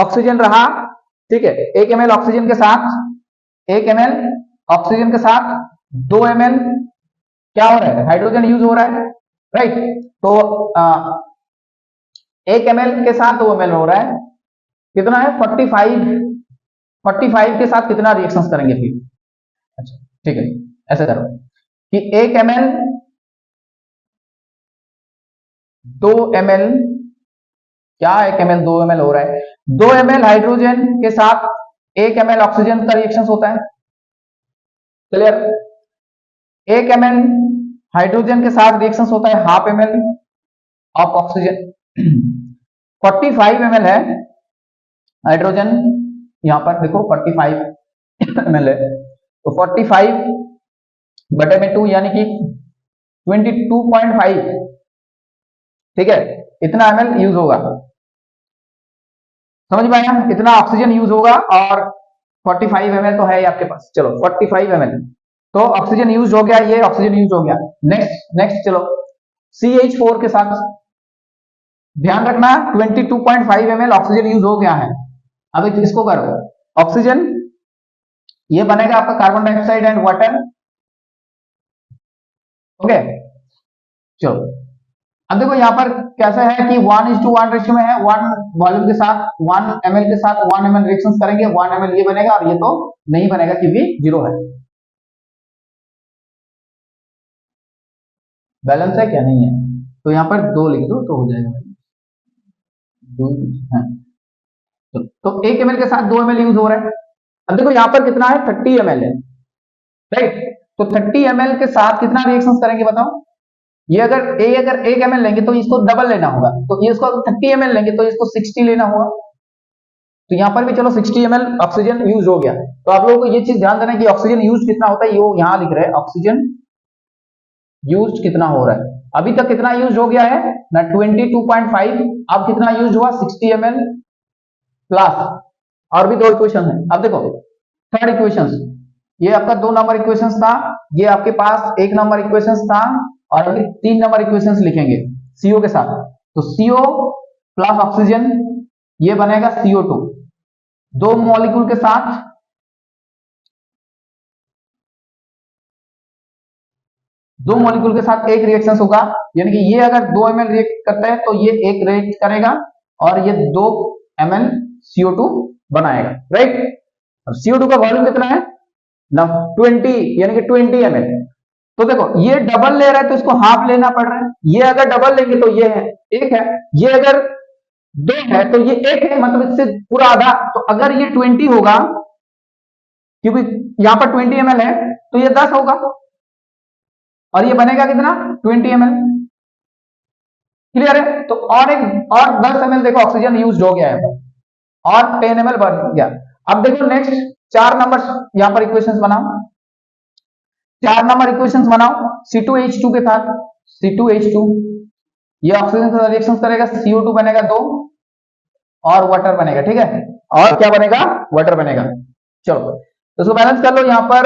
ऑक्सीजन रहा, ठीक है, 1 ml ऑक्सीजन के साथ 1 ml ऑक्सीजन के साथ 2 ml क्या हो रहा है, हाइड्रोजन यूज हो रहा है, राइट। तो 1 ml के साथ 2 ml हो रहा है, कितना है 45 के साथ कितना रिएक्शंस करेंगे फिर। अच्छा ठीक है, ऐसे करो कि 1 ml 2 ml, क्या 1 ml 2 ml हो रहा है, 2 ml हाइड्रोजन के साथ 1 ml ऑक्सीजन का रिएक्शन होता है, क्लियर। 1 ml हाइड्रोजन के साथ रिएक्शन होता है 1/2 ml ऑफ ऑक्सीजन। 45 ml है हाइड्रोजन, यहां पर देखो 45 ml है, तो 45/2 यानी कि 22.5, ठीक है, इतना ml यूज होगा, समझ में आया, इतना ऑक्सीजन यूज होगा। और 45 ml तो है ही आपके पास, चलो 45 ml तो ऑक्सीजन यूज हो गया, ये ऑक्सीजन यूज हो गया। नेक्स्ट नेक्स्ट चलो CH4 के साथ ध्यान रखना 22.5 ml ऑक्सीजन यूज हो गया है। अब इसको करो, ऑक्सीजन ये बनेगा आपका carbon dioxide and water, okay. चलो अब देखो यहाँ पर कैसा है कि 1:1 रेशियो में है, 1 वॉल्यूम के साथ 1 ml के साथ 1 ml रिएक्शन करेंगे, 1 ml ये बनेगा और ये तो नहीं बनेगा क्योंकि 0 है। बैलेंस है क्या, नहीं है, तो यहाँ पर 2 लिख दो तो हो जाएगा, 2 है। तो 1 ml के साथ 2 ml यूज हो रहा है। अब देखो यहाँ पर कितना है 30 ml है, राइट। तो 30 ml के साथ कितना रिएक्शन करेंगे बताओ, ये अगर 1 ml लेंगे तो इसको डबल लेना होगा, तो ये इसको 30 ml लेंगे तो इसको 60 लेना होगा। तो यहाँ पर भी चलो 60 ml ऑक्सीजन यूज हो गया। तो आप लोगों को ये चीज ध्यान देना कि ऑक्सीजन यूज कितना होता है, ये यहाँ लिख रहे हैं ऑक्सीजन यूज कितना हो रहा है। अभी तक कितना यूज हो गया है ना 22.5, अब कितना यूज हुआ 60 ml प्लस, और भी 2 इक्वेशन है। अब देखो थर्ड इक्वेशन, ये आपका 2 नंबर इक्वेशन था, ये आपके पास 1 नंबर इक्वेशन था, और अभी 3 नंबर इक्वेशन लिखेंगे CO के साथ। तो CO प्लस ऑक्सीजन ये बनेगा CO2, 2 मॉलिक्यूल के साथ 2 मॉलिक्यूल के साथ एक रिएक्शन होगा, यानी कि ये अगर 2 ml रिएक्ट करता है तो ये एक रिएक्ट करेगा और ये 2 ml CO2 बनाएगा, राइट। अब CO2 का वॉल्यूम कितना है ना 20, यानी कि 20 ml। तो देखो ये डबल ले रहा है तो इसको हाफ लेना पड़ रहा है, ये अगर डबल लेंगे तो ये है 1 है, ये अगर 2 है तो ये 1 है, मतलब इससे पूरा आधा। तो अगर ये 20 होगा, क्योंकि यहां पर 20 ml है, तो ये 10 होगा और ये बनेगा कितना 20 ml, क्लियर है। तो और 10 ml देखो ऑक्सीजन यूज हो गया है और 10 ml बन गया। अब देखो नेक्स्ट 4 नंबर यहां पर इक्वेशंस बनाओ, 4 नंबर इक्वेशंस बनाओ C2H2 के साथ, C2H2 ये ऑक्सीजन के साथ रिएक्शन करेगा, CO2 बनेगा 2 और वाटर बनेगा, ठीक है, और क्या बनेगा वाटर बनेगा। चलो तो इसको बैलेंस कर लो, यहाँ पर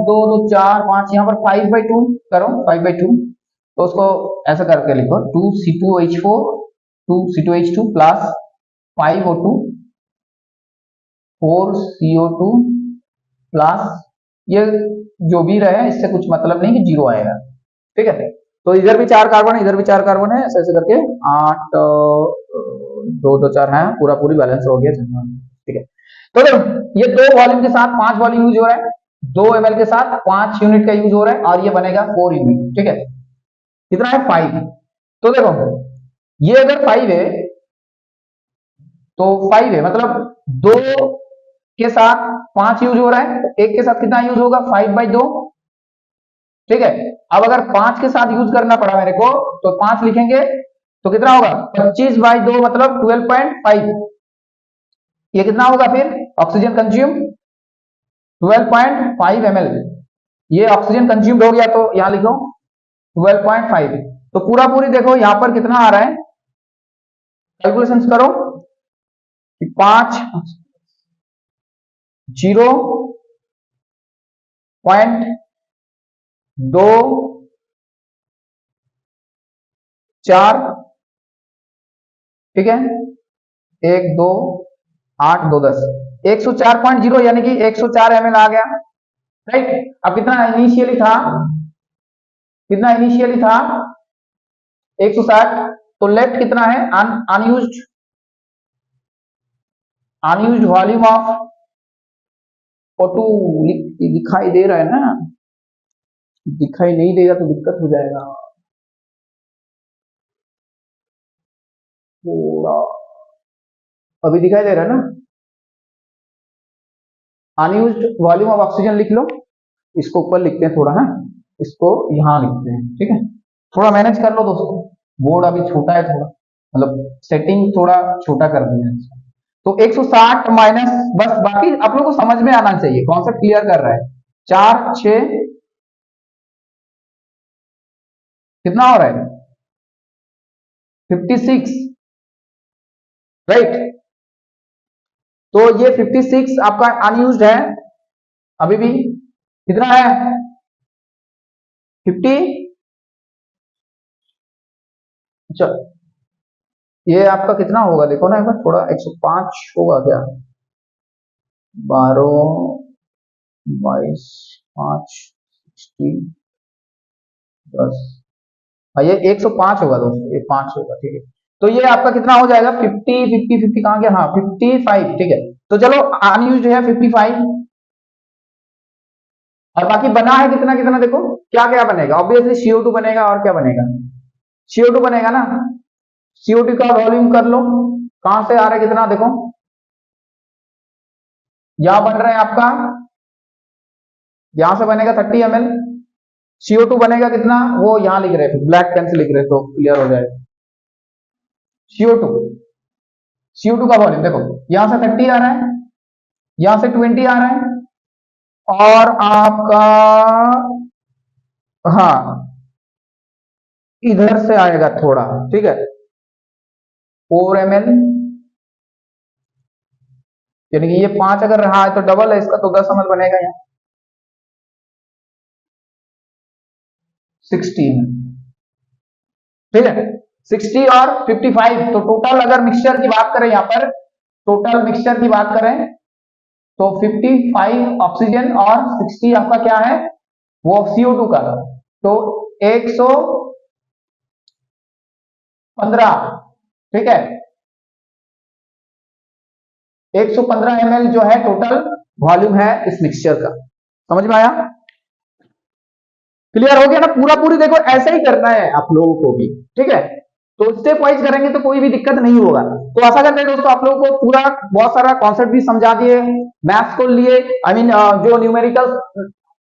2 2 4 5, यहाँ पर 5/2 करो, 5/2। तो उसको ऐसा करके लिखो 2C2H2 plus 5O2 4CO2 plus, ये जो भी रहे इससे कुछ मतलब नहीं कि 0 आएगा, ठीक है। तो इधर भी 4 कार्बन है, इधर भी 4 कार्बन है, ऐसे ऐसे करके 8 2 2 4 है, पूरा पूरी बैलेंस हो गया, ठीक है। तो ये 2 वॉल्यूम के साथ 5 वॉल्यूम यूज हो रहा है, 2 ml के साथ 5 यूनिट का यूज हो रहा है और ये बनेगा 4 यूनिट, ठीक है। कितना है 5। तो देखो ये अगर 5 है तो 5 है, मतलब 2 के साथ 5 यूज हो रहा है, तो 1 के साथ कितना यूज होगा 5/2, ठीक है। अब अगर 5 के साथ यूज करना पड़ा मेरे को तो 5 लिखेंगे तो कितना होगा 25/2 मतलब 12.5, ये कितना होगा फिर ऑक्सीजन कंज्यूम 12.5 ml, ये ऑक्सीजन कंज्यूम्ड हो गया, तो यहां लिखो 12.5। तो पूरा पूरी देखो यहां पर कितना आ रहा है, कैलकुलेशंस करो 5 0.2 4, ठीक है, 1 2 8 2 10, 104.0 यानी कि 104 ml आ गया, राइट। अब कितना इनिशियली था कितना इनिशियली था 160, तो लेफ्ट कितना है अनयूज्ड वॉल्यूम ऑफ O2 दिखाई दे रहा है ना, दिखाई नहीं देगा तो दिक्कत हो जाएगा थोड़ा। अभी दिखाई दे रहा है ना, अनयूज्ड वॉल्यूम ऑफ ऑक्सीजन लिख लो, इसको ऊपर लिखते हैं थोड़ा है, इसको यहां लिखते हैं, ठीक है। थोड़ा मैनेज कर लो दोस्तों, बोर्ड अभी छोटा है थोड़ा, मतलब सेटिंग थोड़ा छोटा कर दिया है। तो 160 माइनस, बस बाकी आप लोगों को समझ में आना चाहिए, कॉन्सेप्ट क्लियर कर रहा है। 4 6 कितना हो रहा है 56, राइट। तो ये 56 आपका अनयूज्ड है अभी भी, कितना है 50। अच्छा ये आपका कितना होगा देखो ना एक बार, थोड़ा 105 होगा क्या, 12 22 5 16 10, ये 105 होगा दोस्तों, ये 5 होगा, ठीक है। तो ये आपका कितना हो जाएगा 50 50 50 कहां गया, हाँ 55, ठीक है। तो चलो अनयूज्ड है 55, और बाकी बना है कितना कितना, देखो क्या क्या बनेगा, ऑब्वियसली CO2 बनेगा, और क्या बनेगा CO2 बनेगा ना। CO2 का वॉल्यूम कर लो, कहां से आ रहा है कितना, देखो यहां बन रहा है आपका, यहां से बनेगा 30 ml। CO2 बनेगा कितना, वो यहां लिख रहे थे, ब्लैक पेन से लिख रहे तो क्लियर हो जाएगा। CO2 CO2 का वॉल्यूम देखो, यहां से 30 आ रहा है, यहां से 20 आ रहा है, और आपका हाँ इधर से आएगा थोड़ा, ठीक है 4 ml, यानी कि ये 5 अगर रहा है तो डबल है इसका, तो 10 ml बनेगा यहाँ 16, ठीक है 60 और 55। तो टोटल अगर मिक्सचर की बात करें, यहाँ पर टोटल मिक्सचर की बात करें तो 55 ऑक्सीजन और 60 आपका क्या है वो CO2 का, तो 115, ठीक है 115 ml जो है टोटल वॉल्यूम है इस मिक्सचर का। समझ में आया, क्लियर हो गया ना, पूरा पूरी देखो ऐसे ही करना है आप लोगों को भी, ठीक है। तो स्टेप वाइज करेंगे तो कोई भी दिक्कत नहीं होगा। तो आशा करते हैं दोस्तों आप लोगों को पूरा बहुत सारा कॉन्सेप्ट भी समझा दिए, मैथ्स को लिए आई मीन जो न्यूमेरिकल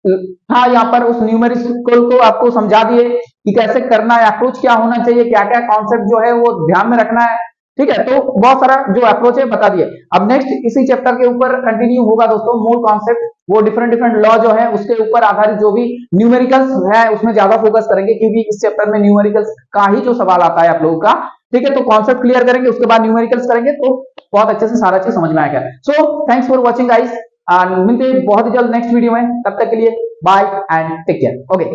था यहाँ पर उस न्यूमेरिकल को आपको समझा दिए कि कैसे करना है, अप्रोच क्या होना चाहिए, क्या क्या कॉन्सेप्ट जो है वो ध्यान में रखना है, ठीक है। तो बहुत सारा जो अप्रोच है बता दिए। अब नेक्स्ट इसी चैप्टर के ऊपर कंटिन्यू होगा दोस्तों, मोर कॉन्सेप्ट, वो डिफरेंट डिफरेंट लॉ जो है उसके ऊपर आधारित जो भी न्यूमेरिकल्स है उसमें ज्यादा फोकस करेंगे, क्योंकि इस चैप्टर में न्यूमेरिकल्स का ही जो सवाल आता है आप लोगों का, ठीक है। तो कॉन्सेप्ट क्लियर करेंगे, उसके बाद न्यूमेरिकल्स करेंगे, तो बहुत अच्छे से सारा चीज समझ में आएगा। So thanks for watching guys, मिलते हैं बहुत ही जल्द नेक्स्ट वीडियो में, तब तक के लिए bye and take care, okay.